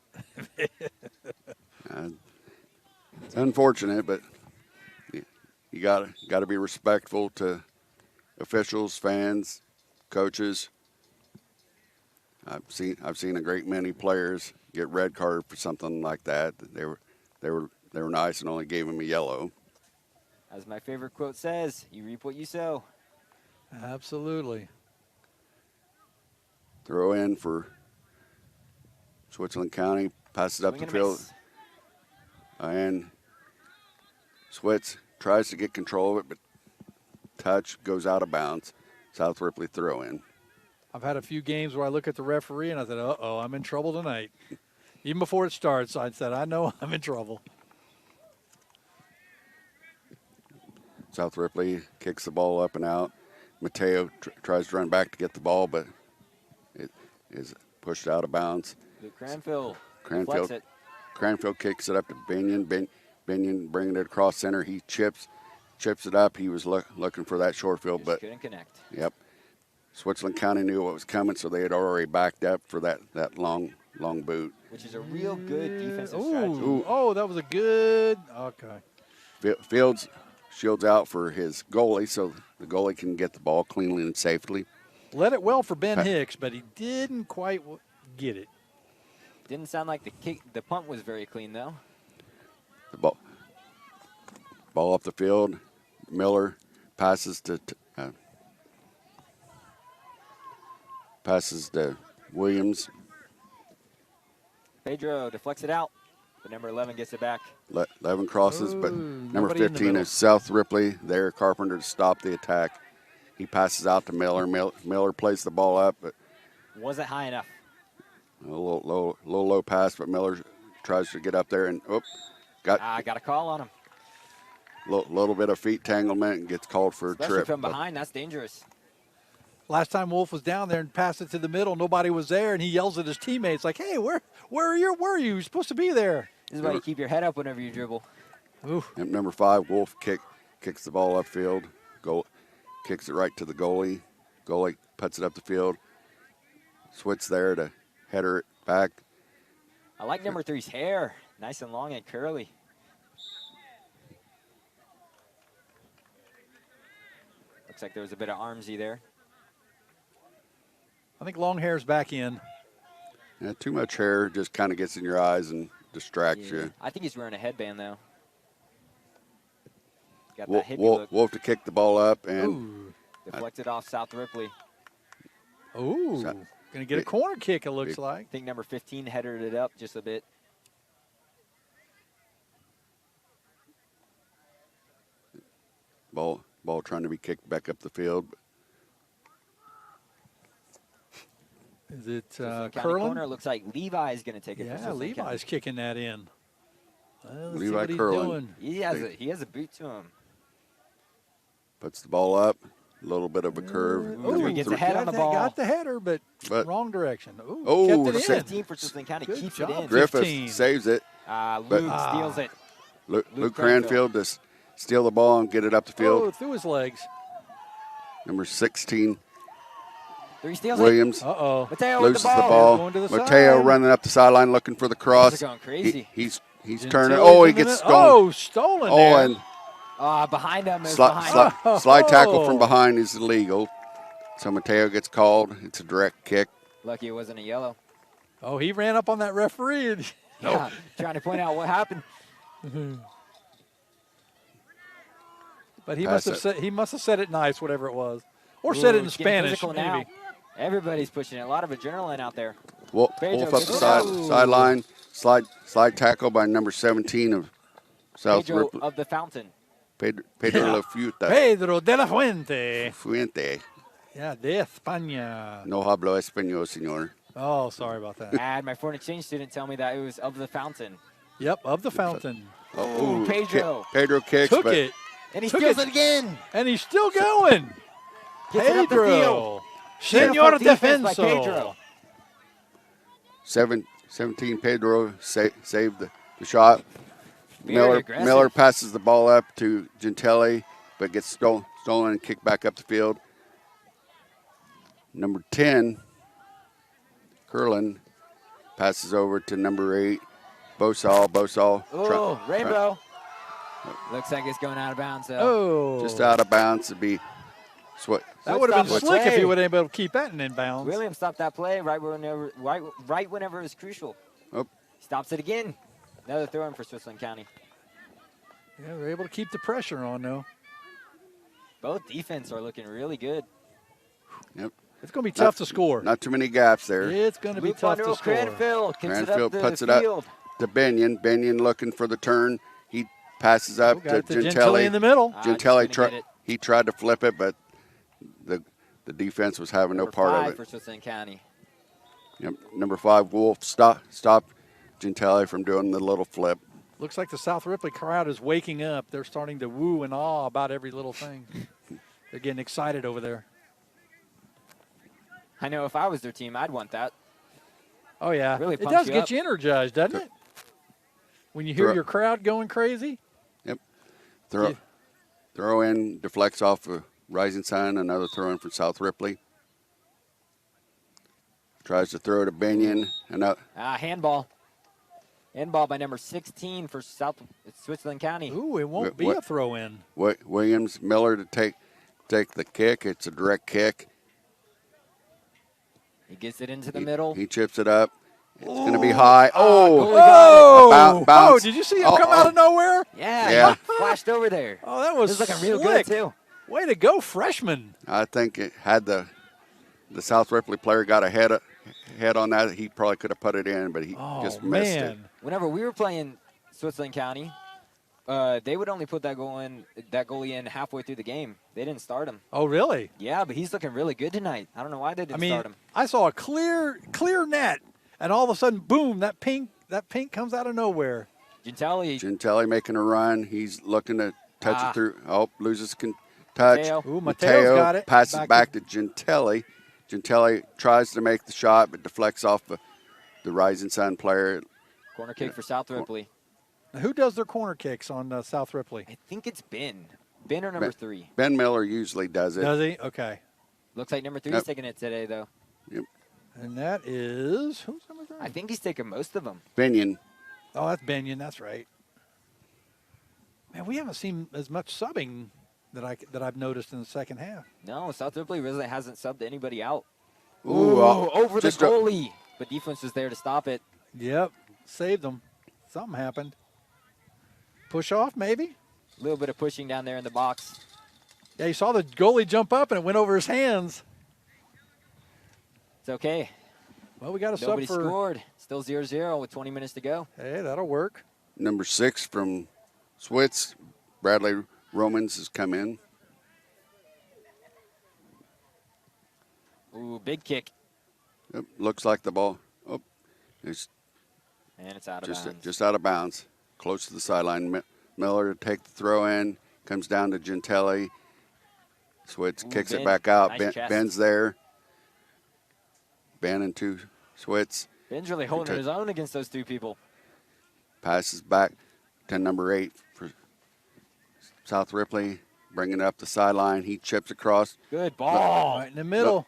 It's unfortunate, but you got to be respectful to officials, fans, coaches. I've seen a great many players get red carded for something like that. They were nice and only gave him a yellow. As my favorite quote says, you reap what you sow. Absolutely. Throw in for Switzerland County, passes up Swing the and a field, miss. and Switz tries to get control of it, but touch goes out of bounds. South Ripley throw in. I've had a few games where I look at the referee and I said, uh-oh, I'm in trouble tonight. Even before it starts, I said, I know I'm in trouble. South Ripley kicks the ball up and out. Mateo tries to run back to get the ball, but it is pushed out of bounds. Luke Cranfield Cranfield. deflects it. Cranfield kicks it up to Binion. Binion bringing it across center. He chips it up. He was looking for that short field, Just but couldn't connect. yep. Switzerland County knew what was coming, so they had already backed up for that long boot. Which is a real good defensive Ooh. strategy. Oh, that was a good. Okay. Fields shields out for his goalie, so the goalie can get the ball cleanly and safely. Led it well for Ben Hicks, but he didn't quite get it. Didn't sound like the punt was very clean though. The ball up the field. Miller passes to Williams. Pedro deflects it out, but number 11 gets it back. 11 crosses, but Ooh, number nobody in the 15 middle. is South Ripley. There, Carpenter to stop the attack. He passes out to Miller. Miller plays the ball up, but Wasn't high enough. a little low pass. But Miller tries to get up there and got Got a call on him. little bit of feet tanglement and gets called for a Especially trip. from But behind, that's dangerous. Last time Wolf was down there and passed it to the middle, nobody was there, and he yells at his teammates like, "Hey, where are you? Where are you? You're supposed to be there." This is why you keep your head up whenever you dribble. Ooh. And number 5, Wolf kicks the ball upfield. Kicks it right to the goalie. Goalie puts it up the field. Switch there to header it back. I like number 3's hair. Nice and long and curly. Looks like there was a bit of armsy there. I think long hair's back in. Yeah, too much hair just kind of gets in your eyes and distracts you. I think he's wearing a headband though. Got that hippie look. Wolf to kick the ball up and Ooh. Deflected off South Ripley. Ooh. So- Gonna get a corner kick, it looks like. I think number 15 headed it up just a bit. ball trying to be kicked back up the field. Is it County curling? corner. Looks like Levi's going to take it. for Yeah, Switzerland Levi's County. kicking that in. Well, let's see Levi what he's curling. doing. He has a boot to him. Puts the ball up. A little bit of a curve. Ooh, he gets ahead on the ball. Got the header, but But- wrong direction. Ooh, Oh, kept it in. 15 for Switzerland County. Good Keeps job, it in. Griffith 15. saves it. Luke steals it. Luke Cranfield. Cranfield to steal the ball and get it up the field. Oh, through his legs. Number 16 3 steals Williams Uh-oh. Mateo with loses the the ball. ball. Going to the Mateo side. running up the sideline looking for the cross. They're going crazy. He's Gentili's turning. Oh, he in the gets middle. stolen. Oh, stolen Oh, there. and Behind him is slide, behind slide, him. slide tackle from behind is illegal. So Mateo gets called. It's a direct kick. Lucky it wasn't a yellow. Oh, he ran up on that referee. And Yeah, trying to point out what happened. But he Pass must have said it nice, whatever it was. Or said it in It's getting Spanish, physical maybe. now. Everybody's pushing it. A lot of adrenaline out there. Wolf Pedro up the gets it. sideline. Slide tackle by number 17 of South Pedro Ripley. of the Fountain. Pedro Yeah. La Fuente. Pedro de la Fuente. Fuente. Yeah, de España. No hablo español, señor. Oh, sorry about that. I had my foreign exchange student tell me that it was of the Fountain. Yep, of the Fountain. Ooh, Pedro. Pedro kicks, Took but it, And he Took steals it. it again. and he's still going. Gets it up the field. Pedro. Beautiful Senor defense by Defenso. Pedro. 17 Pedro saved the shot. Very aggressive. Miller passes the ball up to Gentile, but gets stolen and kicked back up the field. Number 10, Curlin, passes over to number 8, Bosal. Oh, Rainbow. Looks like it's going out of bounds, though. Oh. Just out of bounds to be That would have been Stop the slick if play. he would have been able to keep that in inbounds. Williams stopped that play right whenever it was crucial. Oh. Stops it again. Another throw in for Switzerland County. Yeah, they're able to keep the pressure on, though. Both defense are looking really good. Yep. It's going to be tough to score. Not too many gaps there. It's going to be Luke tough to Monroe score. Cranfield kicks it Cranfield up puts the it field. up to Benyon. Benyon looking for the turn. He passes up Got to the Gentile. in the middle. Gentile just gonna get it. he tried to flip it, but the defense was having no Number part 5 of for it. Switzerland County. Yep. Number 5, Wolf stop Gentile from doing the little flip. Looks like the South Ripley crowd is waking up. They're starting to woo and awe about every little thing. They're getting excited over there. I know if I was their team, I'd want that. Oh, yeah. Really it pumps does you get up. you energized, doesn't it? When you hear Throw- your crowd going crazy. Yep. Throw in, deflects off a Rising Sun, another throw in from South Ripley. Tries to throw to Benyon. Handball. Handball by number 16 for Switzerland County. Ooh, it won't be What- a throw-in. Williams Miller to take the kick. It's a direct kick. He gets it into the middle. He chips it up. It's going to be high. Oh, goalie got Oh, bounce. did you see him come out of nowhere? Yeah. He flashed over there. Oh, that was This is looking real slick. good, too. Way to go, freshman. I think it had the South Ripley player got a head on that. He probably could have put it in, but he Oh, just missed it. man. Whenever we were playing Switzerland County, they would only put that goalie in halfway through the game. They didn't start him. Oh, really? Yeah, but he's looking really good tonight. I don't know why they didn't start him. I saw a clear net, and all of a sudden, boom, that pink comes out of nowhere. Gentile, making a run. He's looking to touch it through. Oh, loses touch. Mateo. Ooh, Mateo's got it. Passes back to Gentile. Gentile tries to make the shot, but deflects off the Rising Sun player. Corner kick for South Ripley. Now, who does their corner kicks on South Ripley? I think it's Ben. Ben or number 3. Ben Miller usually does it. Does he? Okay. Looks like number 3 Yep. is taking it today, though. And that is, who's number 3? I think he's taking most of them. Benyon. Oh, that's Benyon. That's right. Man, we haven't seen as much subbing that I've noticed in the second half. No, South Ripley really hasn't subbed anybody out. Ooh, Over the just goalie. But defense was there to stop it. Yep, saved them. Something happened. Push off, maybe? A little bit of pushing down there in the box. Yeah, you saw the goalie jump up and it went over his hands. It's okay. Well, we got a Nobody sub for. scored. Still 0-0 with 20 minutes to go. Hey, that'll work. Number 6 from Switz, Bradley Romans has come in. Ooh, big kick. Yep, looks like the ball. Oh, it's And it's out of bounds. just out of bounds. Close to the sideline. Miller to take the throw in. Comes down to Gentile. Switz Ooh, kicks Ben. it back out. Nice chest. Ben's there. Ben and 2 Switz. Ben's really holding Okay. his own against those 2 people. Passes back to number 8 for South Ripley. Bringing it up the sideline. He chips across. Good ball. Right in the middle.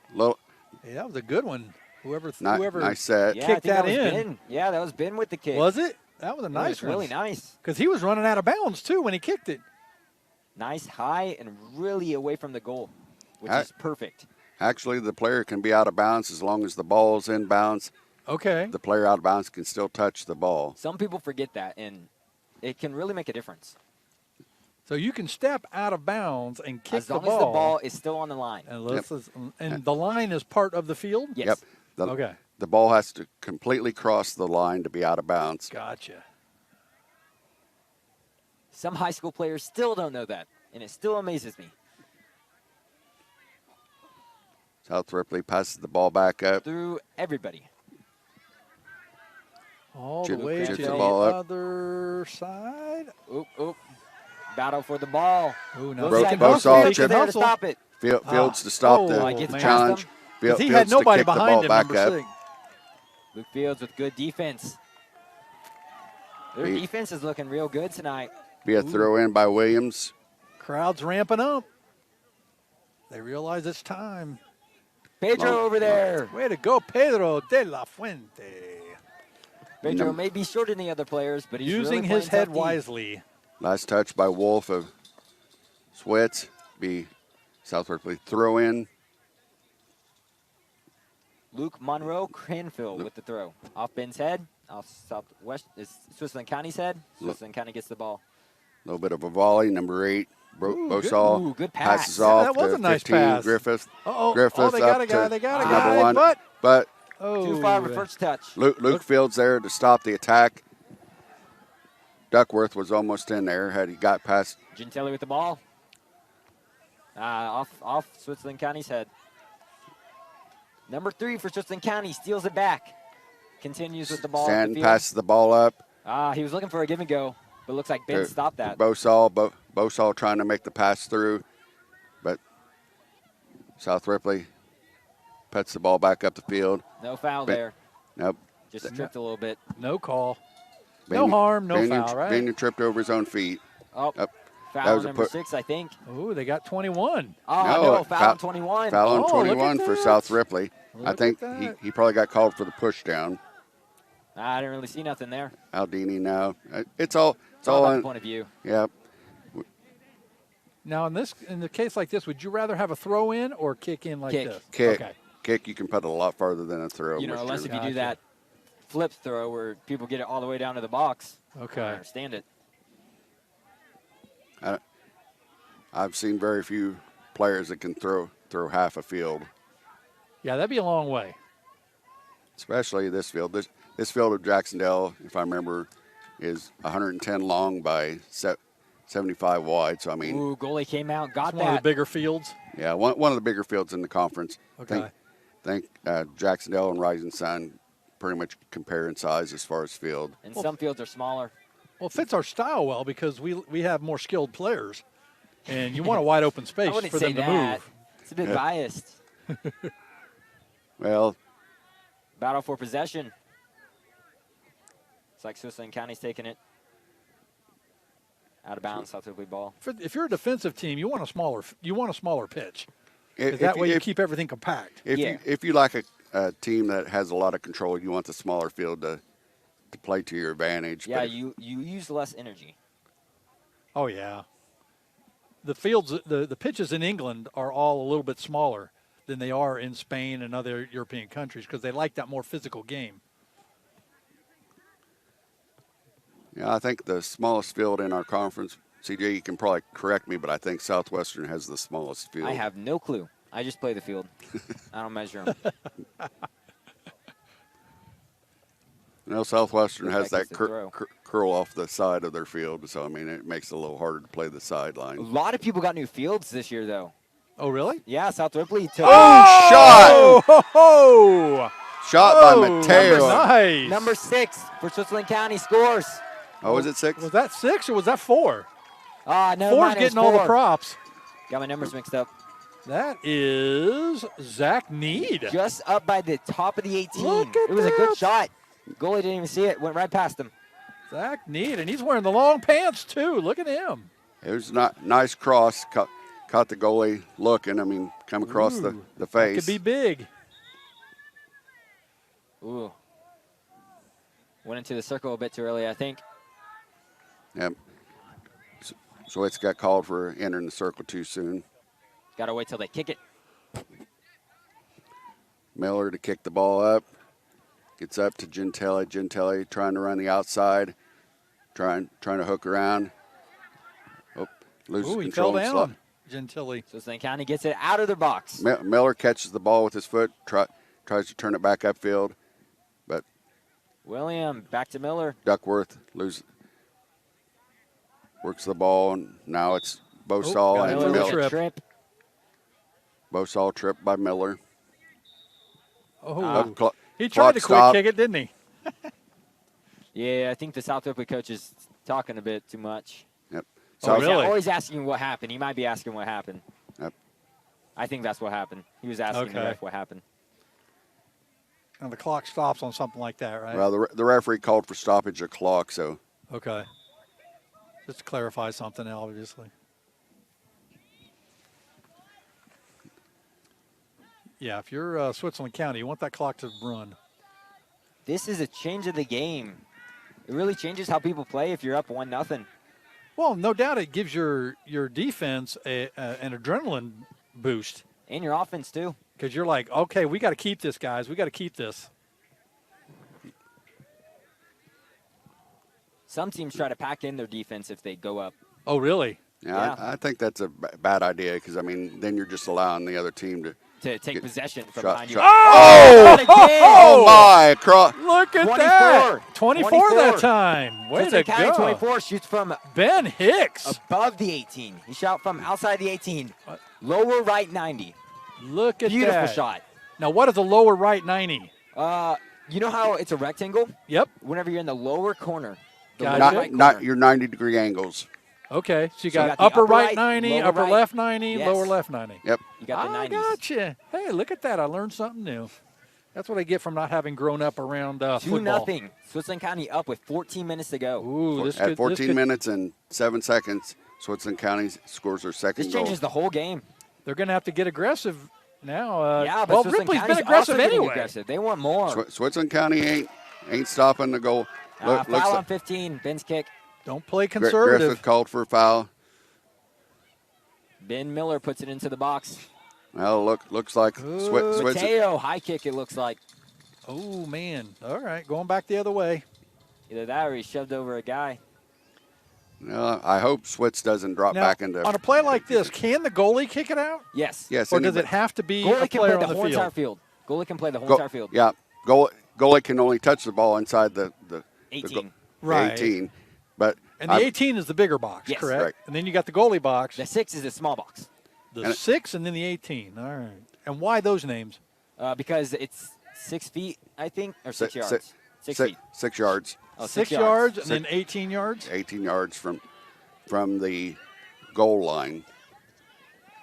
Hey, that was a good one. Whoever Nice set. Yeah, I kicked think that was in. Ben. Yeah, that was Ben with the kick. Was it? That was a It nice was one. really nice. Because he was running out of bounds, too, when he kicked it. Nice, high, and really away from the goal, which I- is perfect. Actually, the player can be out of bounds as long as the ball's in bounds. Okay. The player out of bounds can still touch the ball. Some people forget that, and it can really make a difference. So you can step out of bounds and kick As long the ball. as the ball is still on the line. And the line is part of the field? Yes. Yep. The, Okay. The ball has to completely cross the line to be out of bounds. Gotcha. Some high school players still don't know that, and it still amazes me. South Ripley passes the ball back up. Through everybody. All Chip- the way to chips the the ball up. other side. Oop, oop. Battle for the ball. Ooh, Looks Broke- like both Fields saw is chip- there to stop it. Fields to stop oh, the I get the challenge. past Because he Fields had to nobody kick the behind ball him, back number up. 6. Luke Fields with good defense. Their Be- defense is looking real good tonight. Be a throw in by Williams. Crowd's ramping up. They realize it's time. Pedro Long- over there. Way to go, Pedro de la Fuente. Pedro may be shorter than the other players, but he's Using really his playing head tough D. wisely. Last touch by Wolf of Switz. Be South Ripley throw in. Luke Monroe Cranfield with the throw. Off Ben's head. Off Southwest is Switzerland County's head. Switzerland County gets the ball. A little bit of a volley. Number 8, Ooh, Bosall. Ooh, good pass. Passes Yeah, off that was to a nice 15. pass. Griffith. Uh-oh. Griffith they got up a guy. to They got a number guy. 1. But Too far of a first touch. Luke Fields there to stop the attack. Duckworth was almost in there had he got past. Gentile with the ball. Off Switzerland County's head. Number 3 for Switzerland County steals it back. Continues with the ball. Stanton passes the ball up. He was looking for a give and go, but looks like Ben stopped that. Bosall trying to make the pass through, but South Ripley puts the ball back up the field. No foul Ben- there. Nope. Just tripped a little bit. No call. No harm, no foul, right? Binion tripped over his own feet. Oh, That foul was a number put- 6, I think. Ooh, they got 21. Oh, No, no, foul on 21. Foul on Oh, look 21 at for that. South Ripley. I Look think at he, that. he probably got called for the push down. I didn't really see nothing there. Aldini now. It's all It's all about in. the point of view. Yeah. Now, in the case like this, would you rather have a throw in or kick in like Kick. this? Kick. Okay. Kick you can put it a lot farther than a throw. You know, which unless you're- if you do Gotcha. that flip throw where people get it all the way down to the box. I Okay. understand it. I've seen very few players that can throw half a field, Yeah, that'd be a long way. especially this field. This field of Jac-Cen-Del, if I remember, is 110 long by 75 wide. So I mean, Ooh, goalie came out, got It's one of the that. bigger fields. yeah, one of the bigger fields in the conference. Okay. Think Jac-Cen-Del and Rising Sun pretty much compare in size as far as field. And some fields are smaller. Well, it fits our style well because we have more skilled players, and you want a wide open I space wouldn't for say them to that. move. It's a bit biased. Well, Battle for possession. It's like Switzerland County's taking it. Out of bounds, South Ripley ball. If you're a defensive team, you want a smaller pitch. 'Cause if that way you if- keep everything compact. Yeah. If you like a team that has a lot of control, you want the smaller field to play to your advantage. Yeah, But you use less energy. Oh yeah. The fields, the pitches in England are all a little bit smaller than they are in Spain and other European countries because they like that more physical game. yeah, I think the smallest field in our conference, CJ, you can probably correct me, but I think Southwestern has the smallest field. I have no clue. I just play the field. I don't measure them. You know, Southwestern Looks has like that it's a throw. curl off the side of their field, so I mean it makes it a little harder to play the A sideline. lot of people got new fields this year, though. Oh really? Yeah, South Ripley took Oh, Oh, ho, shot oh, by Mateo. Nice. number 6 for Switzerland County scores. Oh, was it 6? Was that 6 or was that 4? Ah, no, 4's getting all the props. Got my numbers mixed up. That is Zach Need. Just up by the top of the 18. Look at It was a good that. shot. Goalie didn't even see it. Went right past him. Zach Need, and he's wearing the long pants too. Look at him. It was not nice cross. Caught the goalie looking. I mean, come across Ooh, the That face. could be big. Ooh. Went into the circle a bit too early, I think. Yep. So it's got called for entering the circle too soon. Got to wait till they kick it. Miller to kick the ball up. Gets up to Gentile. Gentile trying to run the outside. Trying to hook around. Oh, loses Ooh, he control. fell and down. Gentile. Switzerland County gets it out of their box. Miller catches the ball with his foot. Tries to turn it back upfield. But William, back to Miller. Duckworth works the ball, and now it's Bosall got and another Miller Miller. with a trip. Bosall tripped by Miller. Oh, he tried clock to quick stop. kick it, didn't he? Yeah, I think the South Ripley coach is talking a bit too much. Yep. Oh, He's really? always asking what happened. He might be asking what happened. Yep. I think that's what happened. He was asking the Okay. ref what happened. And the clock stops on something like that, right? Well, the referee called for stoppage of clock, so Okay. Just to clarify something, obviously. Yeah, if you're Switzerland County, you want that clock to run. This is a change of the game. It really changes how people play if you're up 1-0. Well, no doubt it gives your defense an adrenaline boost And your offense, too. because you're like, okay, we got to keep this, guys. We got to keep this. Some teams try to pack in their defense if they go up. Oh, really? yeah, Yeah. I think that's a bad idea because, I mean, then you're just allowing the other team to To take Get- possession from shot- behind you. shot. Oh! Oh, my. Look at 24. that. 24 that 24. time. Way to Switzerland County go. 24 shoots from Ben Hicks. above the 18. He shot from outside the 18. Lower right 90. Look at Beautiful that. shot. Now, what is the lower right 90? You know how it's a rectangle? Yep. Whenever you're in the lower corner. The Gotcha. lower right not corner. your 90-degree angles. Okay, so you So you got got the upper upper right right, 90, lower upper right. left 90, Yes. lower left 90. Yep. You got the I 90s. gotcha. Hey, look at that. I learned something new. That's what I get from not having grown up around 2-0. football. Switzerland County up with 14 minutes to go. Ooh, this At could, 14 this could, minutes and 7 seconds, Switzerland County scores their second This goal. changes the whole game. They're going to have to get aggressive now. Yeah, but well, Switzerland Ripley's County's been aggressive also getting anyway. aggressive. They want more. Switzerland County ain't stopping the goal. Looks Foul on like 15. Ben's kick. Don't play Griffith conservative. called for a foul. Ben Miller puts it into the box. Well, looks like Switzerland. Mateo, high kick it looks like. Oh, man. All right, going back the other way. Either that or he shoved over a guy. I hope Switz doesn't drop Now, back into. on a play like this, can the goalie kick it out? Yes. Yes, Or does anybody- it have to be a Goalie can play player the on the whole entire field? field. Goalie can play the whole Go- entire field. Yeah, goalie can only touch the ball inside the 18. Right. 18. But And the 18 is the bigger box, Yes. correct? Right. And then you got the goalie box, The 6 is a small box the 6, and then the 18. All right. And why those names? because it's 6 feet, I think, or 6 Si- yards. 6 feet. 6 yards, Oh, 6 yards and then 18 yards? 18 yards from the goal line.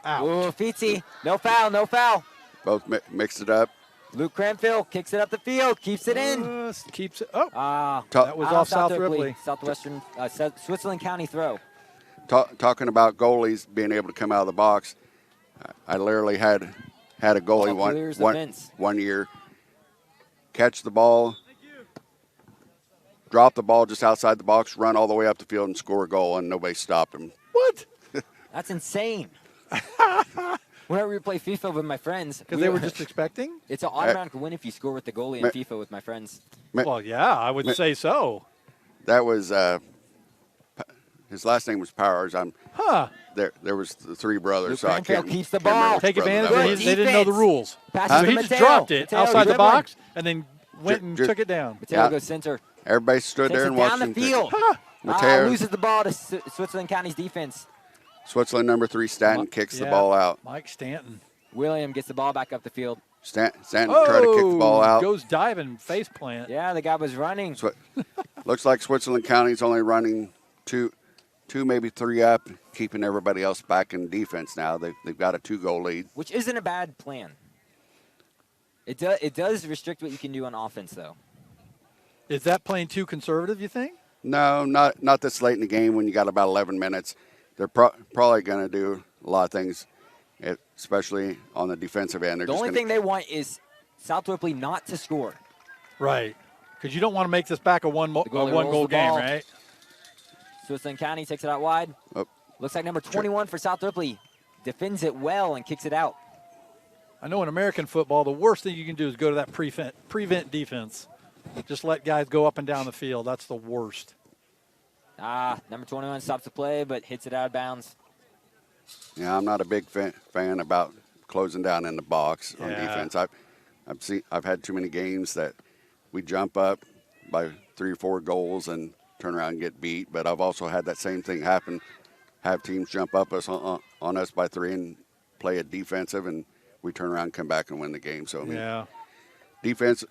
Out. Ooh, Fitzy. No foul, no foul. Both mixed it up. Luke Cranfield kicks it up the field, keeps it in. Keeps it. Oh, that was Out off South South Ripley. Southwestern, Switzerland County throw. Talking about goalies being able to come out of the box, I literally had a goalie Ball clears the fence. one year catch the ball, drop the ball just outside the box, run all the way up the field and score a goal, and nobody stopped him. What? That's insane. Whenever we play FIFA with my friends, Because they were just expecting? it's an automatic win if you score with the goalie in Ma- FIFA with my friends. Well, yeah, I would say so. That was his last name was Powers. Huh. There was the three brothers, Luke so I Cranfield can't keeps the can't remember ball. which Take brother advantage that of was. it. They didn't know the Defense. rules. Passes So to he just Mateo. dropped it Mateo, outside the dribbling. box and then went and Ju- took it down. Mateo Yeah. goes center. Everybody stood Takes there it and watched down the him. take field. it. Mateo, Loses the ball to Switzerland County's defense. Switzerland number 3 Stanton kicks the Yeah. ball out. Mike Stanton. William gets the ball back up the field. Stanton tried to kick the ball out. Goes diving, face plant. Yeah, the guy was running. Looks like Switzerland County's only running two, maybe 3 up, keeping everybody else back in defense now. They've got a 2-goal lead. Which isn't a bad plan. It does restrict what you can do on offense, though. Is that playing too conservative, you think? No, not this late in the game when you got about 11 minutes. They're probably going to do a lot of things, especially on the defensive end. They're The just only gonna, thing they want is South Ripley not to score. Right. Because you don't want to make this back a one goalie rolls goal the game, ball. right? Switzerland County takes it out wide. Oh, Looks like number 21 for South Ripley defends it well and kicks it out. I know in American football, the worst thing you can do is go to that prevent defense. Just let guys go up and down the field. That's the worst. Number 21 stops the play, but hits it out of bounds. yeah, I'm not a big fan about closing down in the box on Yeah. defense. I've had too many games that we jump up by 3 or 4 goals and turn around and get beat. But I've also had that same thing happen. Have teams jump up on us by 3 and play it defensive, and we turn around and come back and win the game. So I mean, Yeah. defense,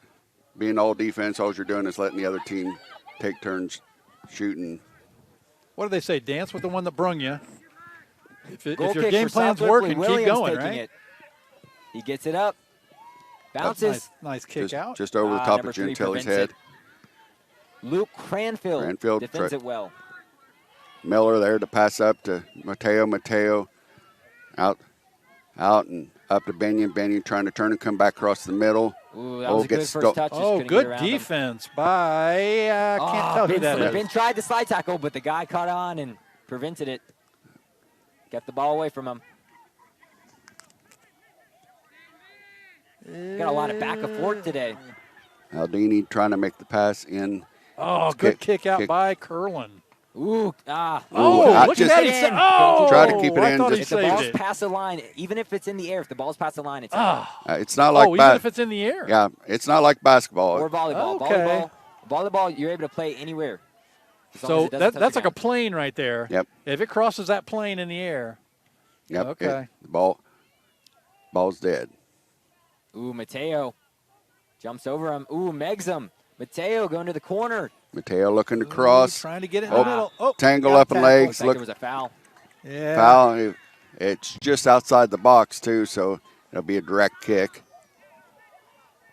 being all defense, all you're doing is letting the other team take turns shooting. What do they say? Dance with the one that brung you. If Goal your kick game for South plan's Ripley. working, keep Williams going, taking right? it. He gets it up. That's Bounces. nice kick out. Just over the top number of 3 Gentili's prevents head. it. Luke Cranfield defends try- it well. Miller there to pass up to Mateo. Mateo out and up to Benyon. Benyon trying to turn and come back across the middle. Ooh, that was a good gets first touch. Just Oh, couldn't get good around him. defense by, can't tell who that is. Ben tried the slide tackle, but the guy caught on and prevented it. Kept the ball away from him. Got a lot of back and forth today. Aldini trying to make the pass in. Oh, good kick out kick. by Curlin. Ooh, Oh, I look just- at that. He said, oh, Try to keep it I in, thought he If the saved ball's it. past the line, even if it's in the air, if the ball's past the line, it's out. It's not like Even if it's in the air. yeah, it's not like basketball. Or volleyball. Okay. Volleyball, you're able to play anywhere. as long as So it doesn't touch that's the like a ground. plane right there. Yep. If it crosses that plane in the air. Yep. Okay. The ball's dead. Ooh, Mateo jumps over him. Ooh, megs him. Mateo going to the corner. Mateo looking to cross. Trying to get it in Oh, the middle. Oh, tangle got up in tackled. legs. Looks like Look, there was a foul. Yeah. foul. It's just outside the box too, so it'll be a direct kick.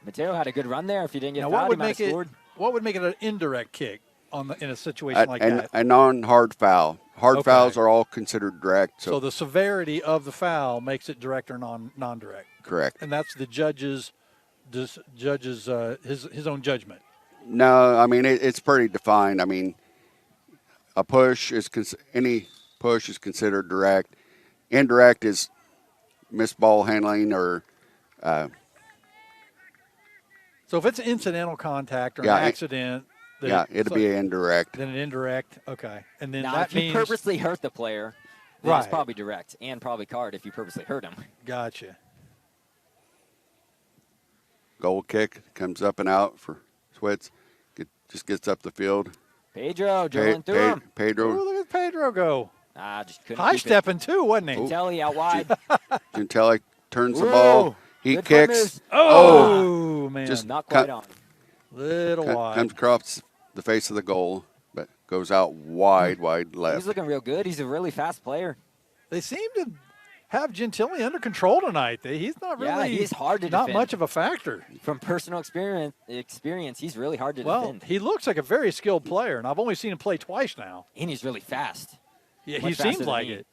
Mateo had a good run there. If he didn't get Now, fouled, he might have scored. what would make it an indirect kick in a situation like that? A non-hard foul. Hard Okay. fouls are all considered direct. So So, the severity of the foul makes it direct or non-direct, correct. and that's the judge's his own judgment. No, I mean it's pretty defined. I mean, a push is any push is considered direct. Indirect is missed ball handling or So if it's incidental contact or Yeah, an it- accident, then yeah, it'll be indirect. then an indirect. Okay, and then Now, that if you means purposely hurt the player, then it's Right. probably direct and probably card if you purposely hurt him. Gotcha. Goal kick comes up and out for Switz. Just gets up the field. Pedro drilling through him. Pedro Oh, look at Pedro go. Just couldn't High keep stepping too, wasn't he? it. Telly out wide. Gentile turns the Ooh, ball. He good foot kicks. moves. Oh, man, Just Not cut- quite on. little wide. Comes across the face of the goal, but goes out wide He's left. looking real good. He's a really fast player. They seem to have Gentile under control tonight. He's not Yeah, really. he's hard to not defend. much of a factor. From personal experience, he's really hard to Well, defend. he looks like a very skilled player, and I've only seen him play twice now. And he's really fast. Yeah, Much he faster seems than like me. it.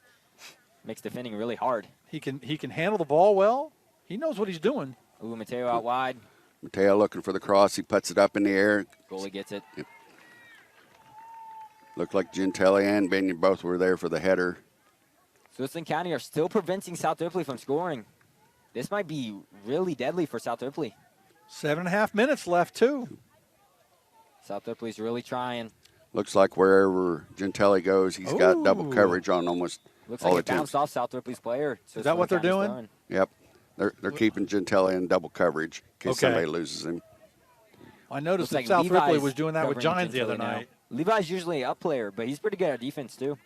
Makes defending really hard. He can handle the ball well. He knows what he's doing. Ooh, Mateo out wide. Mateo looking for the cross. He puts it up in the air. Goalie gets it. Looked like Gentile and Benyon both were there for the header. Switzerland County are still preventing South Ripley from scoring. This might be really deadly for South Ripley. 7.5 minutes left too. South Ripley's really trying. Looks like wherever Gentile goes, he's got double Ooh. coverage on almost Looks all like the it attempts. bounced off South Ripley's player. Is that what they're Switzerland doing? County's throwing. Yep. They're keeping Gentile in double coverage in case Okay. somebody loses him. I noticed Looks that like South Ripley Levi's was doing that with covering Giants the other Gentile now. night. Levi's usually a up player, but he's pretty good at defense too.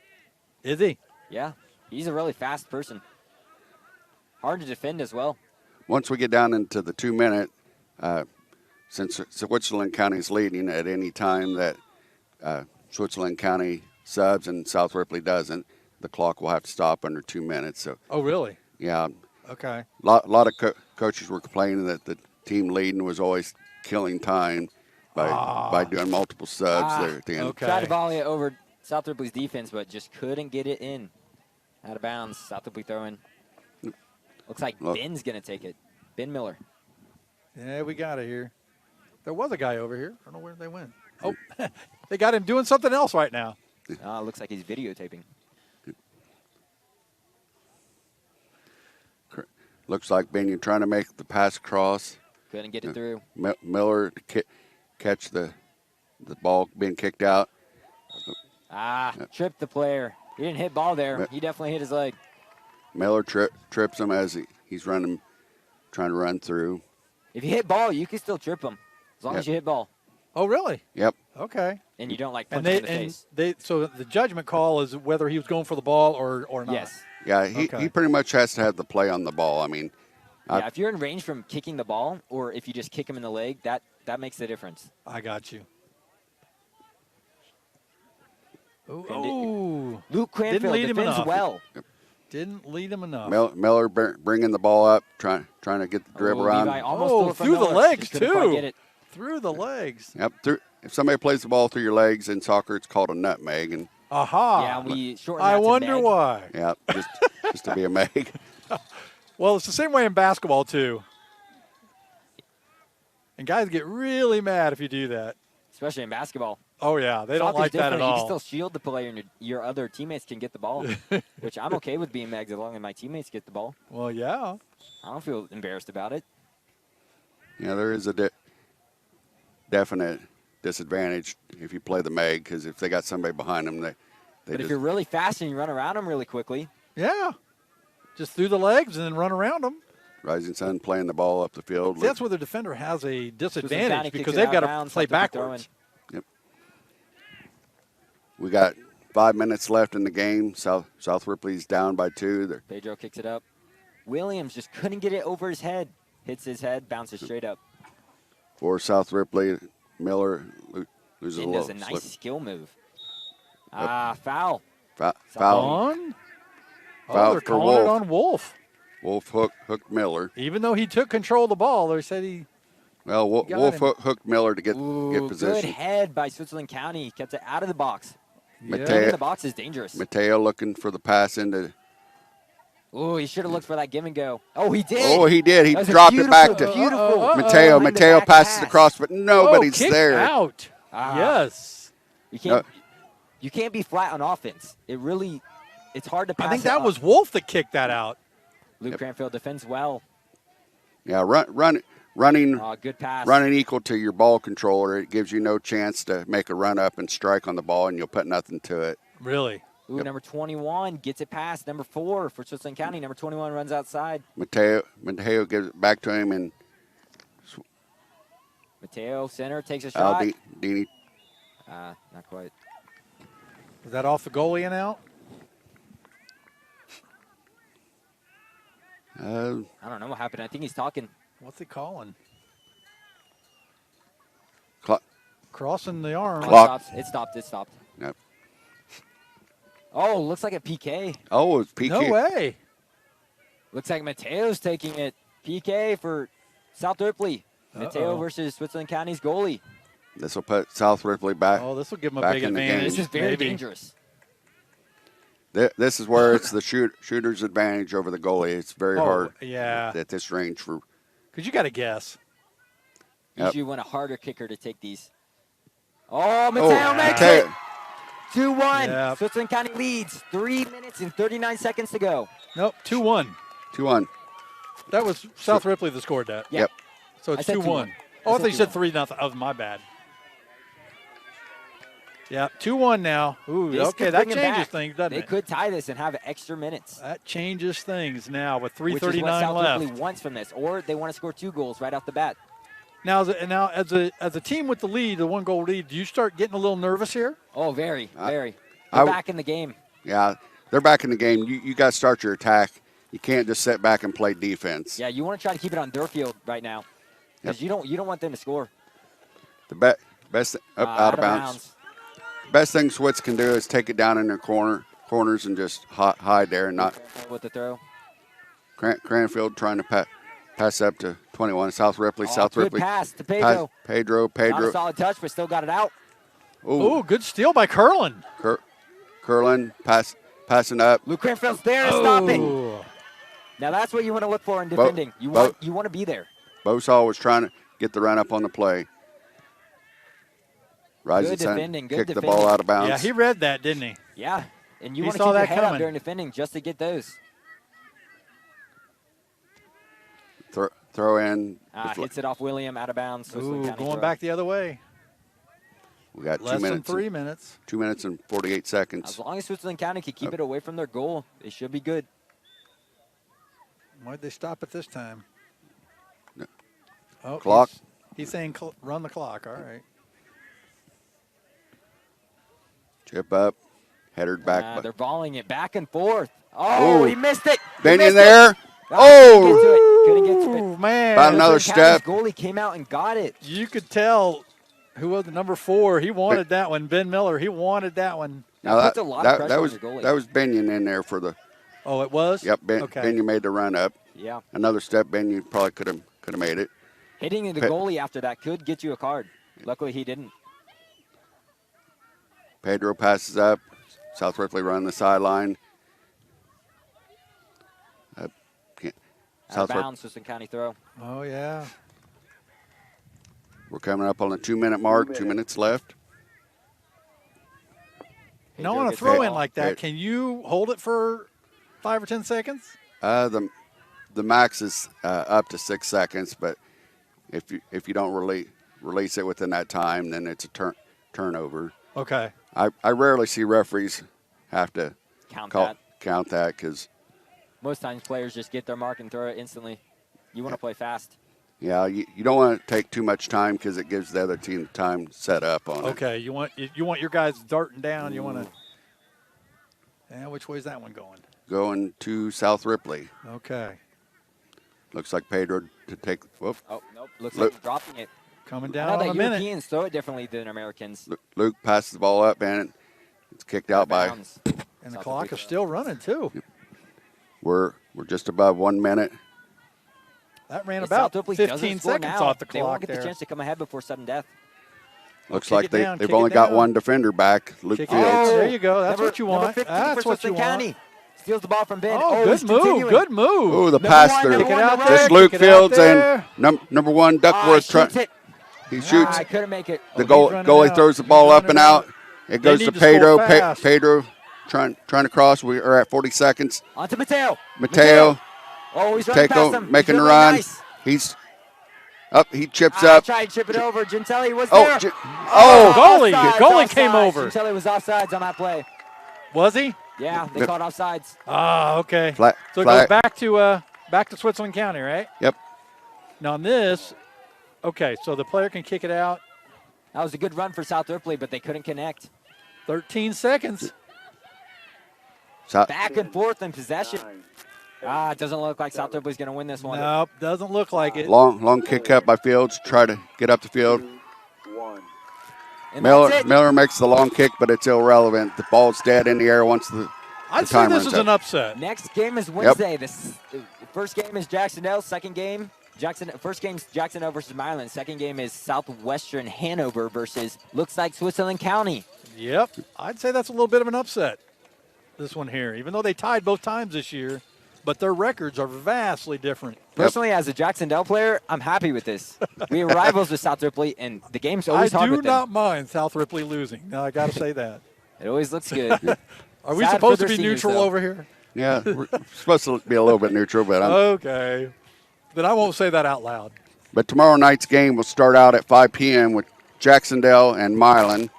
Is he? Yeah, he's a really fast person. Hard to defend as well. Once we get down into the 2 minute, since Switzerland County's leading at any time that Switzerland County subs and South Ripley doesn't, the clock will have to stop under 2 minutes. So, Oh, really? yeah, Okay. a lot of coaches were complaining that the team leading was always killing time by doing multiple subs there at the end. Okay. Tried to volley it over South Ripley's defense, but just couldn't get it in. Out of bounds. South Ripley throwing. Looks like Look. Ben's going to take it. Ben Miller. Yeah, we got it here. There was a guy over here. I don't know where they went. Oh, they got him doing something else right now. Looks like he's videotaping. Looks like Binion trying to make the pass across. Couldn't get it through. Miller to catch the ball being kicked out. Tripped the player. He didn't hit ball there. He definitely hit his leg. Miller trips him as he's trying to run through. If you hit ball, you can still trip him as long as you hit ball. Oh, really? Yep. Okay. And you don't like punch him in the face. So the judgment call is whether he was going for the ball or not. Yes. Yeah, he pretty much has to have the play on the ball. I mean, if you're in range from kicking the ball or if you just kick him in the leg, that makes the difference. I got you. Oh, Luke Cranfield defends well. Yep. Didn't lead him enough. Miller bringing the ball up, trying to get the dribble around. Levi almost through the legs too. Through the legs. Yep. If somebody plays the ball through your legs in soccer, it's called a nutmeg. And yeah, we shorten that I to wonder meg. why. Yeah, just to be a meg. Well, it's the same way in basketball too. And guys get really mad if you do that. Especially in basketball. Oh, yeah. They don't like that at all. You can still shield the player and your other teammates can get the ball, which I'm okay with being megs as long as my teammates get the ball. Well, yeah. I don't feel embarrassed about it. Yeah, there is a definite disadvantage if you play the meg because if they got somebody behind them, But if you're really fast and you run around them really quickly. Yeah. Just through the legs and then run around them. Rising Sun playing the ball up the field. See, that's where the defender has a disadvantage because they've got to play backwards. Yep. We got 5 minutes left in the game. South Ripley's down by 2. Pedro kicks it up. Williams just couldn't get it over his head. Hits his head, bounces straight up. For South Ripley, Miller loses a does little a nice slip. skill move. Foul. Foul. On? Foul they're for calling it Wolf. on Wolf. Wolf hooked Miller. Even though he took control of the ball, they said he. Well, Wolf hooked Miller to get position. Good head by Switzerland County. Kept it out of the box. Mateo, in the box is dangerous. Mateo looking for the pass into. Oh, he should have looked for that give and go. Oh, he did. Oh, he did. He dropped it back to Mateo. Mateo passes across, but nobody's there. Out. Yes. You can't be flat on offense. It's hard to pass. I think that was Wolf that kicked that out. Luke Cranfield defends well. Yeah, running. Good pass. Running equal to your ball controller, it gives you no chance to make a run up and strike on the ball, and you'll put nothing to it. Really? Number 21 gets it past number 4 for Switzerland County. Number 21 runs outside. Mateo gives it back to him, and Mateo center takes a shot. Dini. Not quite. Was that off the goalie and out? I don't know what happened. I think he's talking. What's he calling? Crossing the arm. It stopped. Yep. Oh, looks like a PK. Oh, it's PK. No way. Looks like Mateo's taking it. PK for South Ripley. Mateo versus Switzerland County's goalie. This will put South Ripley back. Oh, this will give them a big advantage. This is very dangerous. This is where it's the shooter's advantage over the goalie. It's very hard at this range. Because you got to guess. Usually want a harder kicker to take these. Oh, Mateo makes it. 2-1. Yep. Switzerland County leads. 3 minutes and 39 seconds to go. Nope, 2-1. 2-1. That was South Ripley that scored that. Yep. So it's 2-1. Oh, I thought you said 3-0. Oh, my bad. Yeah, 2-1 now. Ooh, okay, that changes things, doesn't it? They could tie this and have extra minutes. That changes things now with 3:39 left. Which is what South Ripley wants from this, or they want to score 2 goals right off the bat. Now, as a team with the lead, the 1-goal lead, do you start getting a little nervous here? Oh, very. They're back in the game. Yeah, they're back in the game. You got to start your attack. You can't just sit back and play defense. Yeah, you want to try to keep it on their field right now because you don't want them to score. The best out of bounds. Best thing Switz can do is take it down in their corners and just hide there and not. With the throw. Cranfield trying to pass up to 21. South Ripley. South Good Ripley. pass to Pedro. Pedro. Not a solid touch, but still got it out. Oh, good steal by Curlin. Curlin passing up. Luke Cranfield's there to stop it. Now that's what you want to look for in defending. You want to be there. Bosaw was trying to get the run up on the play. Rise Good and Sun defending, good kicked the defending. ball out of bounds. Yeah, he read that, didn't he? Yeah, and you He want to saw keep your that head up coming. during defending just to get those. Throw in. Hits it off William, out of bounds. Switzerland Ooh, County going throw. back the other way. We got Less 2 than minutes. 3 minutes. 2 minutes and 48 seconds. As long as Switzerland County can keep it away from their goal, they should be good. Why'd they stop it this time? No. Oh, Clock. He's saying run the clock. All right. Chip up. Headed back. They're volleying it back and forth. Oh, Ooh. he missed it. He Been missed in there. it. Oh! Couldn't get to it. Ooh, man. About another Switzerland step. County's goalie came out and got it. You could tell who was the number 4. He wanted that one. Ben Miller. He wanted that one. Now puts a lot of pressure on was your goalie. that was Binion in there for the. Oh, it was? Yep, Okay. Binion made the run up. Yeah. Another step, Binion probably could have made it. Hitting the goalie after that could get you a card. Luckily, he didn't. Pedro passes up. South Ripley run the sideline. Out of bounds, Switzerland County throw. Oh, yeah. We're coming up on the 2-minute mark. 2 minutes left. Now, on a gets throw the in ball. like that, can you hold it for 5 or 10 seconds? The max is up to 6 seconds, but if you don't release it within that time, then it's a turnover. Okay. I rarely see referees have to Count that. because Most times players just get their mark and throw it instantly. You want to play fast. yeah, you don't want to take too much time because it gives the other team time to set up on it. Okay. You want your guys darting down. You want to. Yeah, which way is that one going? Going to South Ripley. Okay. Looks like Pedro to take. Whoop. Oh, nope. Looks Luke. like he's dropping it. Coming I down know on that a minute. Europeans throw it differently than Americans. Luke passes the ball up and it's kicked out by. Bounds. And the South clock Africa. is still running, too. We're just above 1 minute. That ran If about South Ripley 15 doesn't score seconds now, off the they won't clock get there. the chance to come ahead before sudden death. Looks Kick like it down, they've kick only it got down. one defender back, Luke Kick it Fields. down. There you go. That's Number- what you number want. 50 That's for what you Switzerland want. County. Steals the ball from Ben. Oh, he's good move. continuing. Good move. Ooh, the Number pass one, through. number Kick it one, out number there. Just one. Luke Kick it out Fields there. and number 1 Ah, Duckworth. shoots it. He shoots. I couldn't make it. The he's running goalie out. throws the He's ball up running and out. out. It They goes need to to score Pedro. fast. Pedro trying to cross. We are at 40 seconds. On to Mateo. Mateo Oh, he's running past him. making He's the doing run. nice. He's up. He chips up. Tried to chip it over. Gentile was Oh, there. Goalie. Offsides, Goalie came offsides. over. Gentile was offsides on that play. Was he? Yeah, they Yep. called offsides. Ah, okay. Flat. So it flat. goes back to Switzerland County, right? Yep. Now on this, okay, so the player can kick it out. That was a good run for South Ripley, but they couldn't connect. 13 seconds. Back and forth in possession. It doesn't look like South Ripley's going to win this one. Nope, doesn't look like it. Long kick up by Fields. Try to get up the field. 1. And that's it. Miller makes the long kick, but it's irrelevant. The ball's dead in the air once the I'd say time this runs is out. an upset. Next game is Wednesday. The first game is Jac-Cen-Del. Second game, first game's Jac-Cen-Del versus Maryland. Second game is Southwestern Hanover versus looks like Switzerland County. Yep, I'd say that's a little bit of an upset, this one here, even though they tied both times this year, but their records are vastly different. Personally, as a Jac-Cen-Del player, I'm happy with this. We are rivals with South Ripley, and the game's always I hard do with them. not mind South Ripley losing. Now, I got to say that. It always looks good. Are we Sad supposed for to be their seniors, neutral though. over here? Yeah, we're supposed to be a little bit neutral, but Okay. Then I won't say that out loud. but tomorrow night's game will start out at 5 p.m. with Jac-Cen-Del and Milan.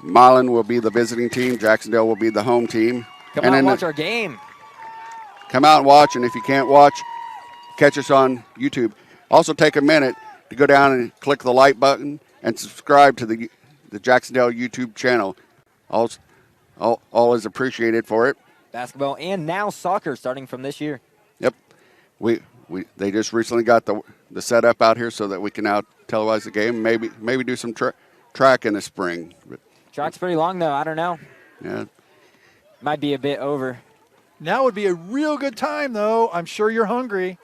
Milan will be the visiting team. Jac-Cen-Del will be the home team. Come And on, then watch our game. Come out and watch, and if you can't watch, catch us on YouTube. Also, take a minute to go down and click the like button and subscribe to the Jac-Cen-Del YouTube channel. All is appreciated for it. Basketball and now soccer starting from this year. Yep, they just recently got the setup out here so that we can now televise the game. Maybe do some track in the spring. But, Track's pretty long, though. I don't know. yeah, Might be a bit over. Now would be a real good time, though. I'm sure you're hungry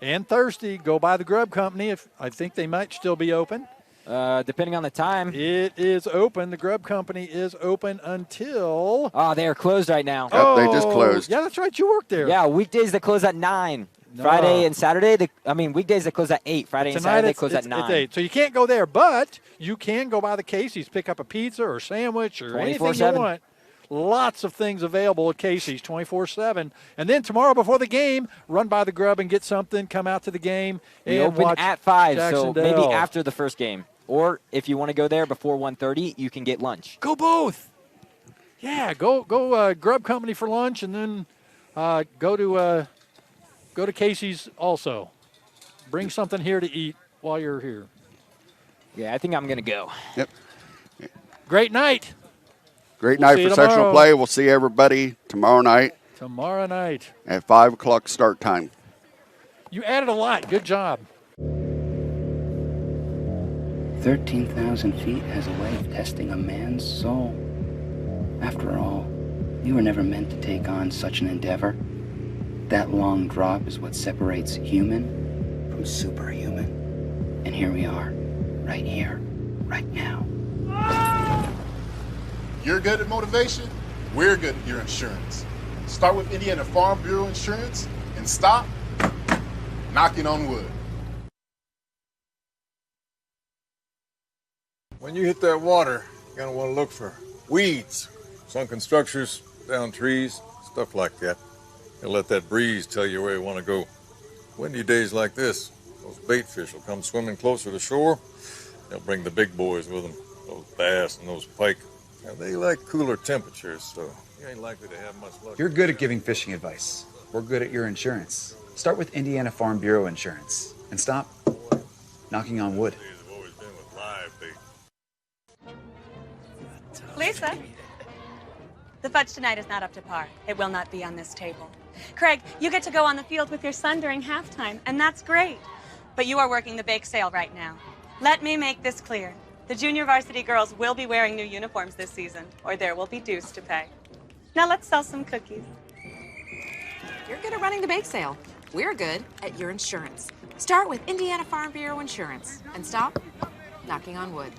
and thirsty. Go by the Grub Company. I think they might still be open. Depending on the time. It is open. The Grub Company is open until. Oh, they are closed right now. Yep, they just closed. Yeah, that's right. You work there. Yeah, weekdays they close at 9. Friday and Saturday, weekdays they close at 8. Friday and Tonight Saturday they close at 9. It's 8. So you can't go there, but you can go by the Casey's, pick up a pizza or sandwich or anything you want. Lots of things available at Casey's 24/7. And then tomorrow before the game, run by the Grub and get something, come out to the game. We and open watch at 5, so Jac-Cen-Del. maybe after the first game. Or if you want to go there before 1:30, you can get lunch. Go both. Yeah, go Grub Company for lunch, and then go to Casey's also. Bring something here to eat while you're here. Yeah, I think I'm going to go. Yep. Great night. Great We'll night see for you sectional tomorrow. play. We'll see everybody tomorrow night Tomorrow night. at 5 o'clock start time. You added a lot. Good job. 13,000 feet has a way of testing a man's soul. After all, you were never meant to take on such an endeavor. That long drop is what separates human from superhuman. And here we are, right here, right now. You're good at motivation, we're good at your insurance. Start with Indiana Farm Bureau Insurance and stop knocking on wood. When you hit that water, you're gonna want to look for weeds, sunken structures, down trees, stuff like that. And let that breeze tell you where you want to go. Windy days like this, those bait fish will come swimming closer to shore. They'll bring the big boys with them, those bass and those pike. Now, they like cooler temperatures, so you ain't likely to have much luck. You're good at giving fishing advice. We're good at your insurance. Start with Indiana Farm Bureau Insurance and stop knocking on wood. Days have always been with live bait. Lisa, the fudge tonight is not up to par. It will not be on this table. Craig, you get to go on the field with your son during halftime, and that's great. But you are working the bake sale right now. Let me make this clear. The junior varsity girls will be wearing new uniforms this season, or there will be dues to pay. Now let's sell some cookies. You're good at running the bake sale. We're good at your insurance. Start with Indiana Farm Bureau Insurance and stop knocking on wood.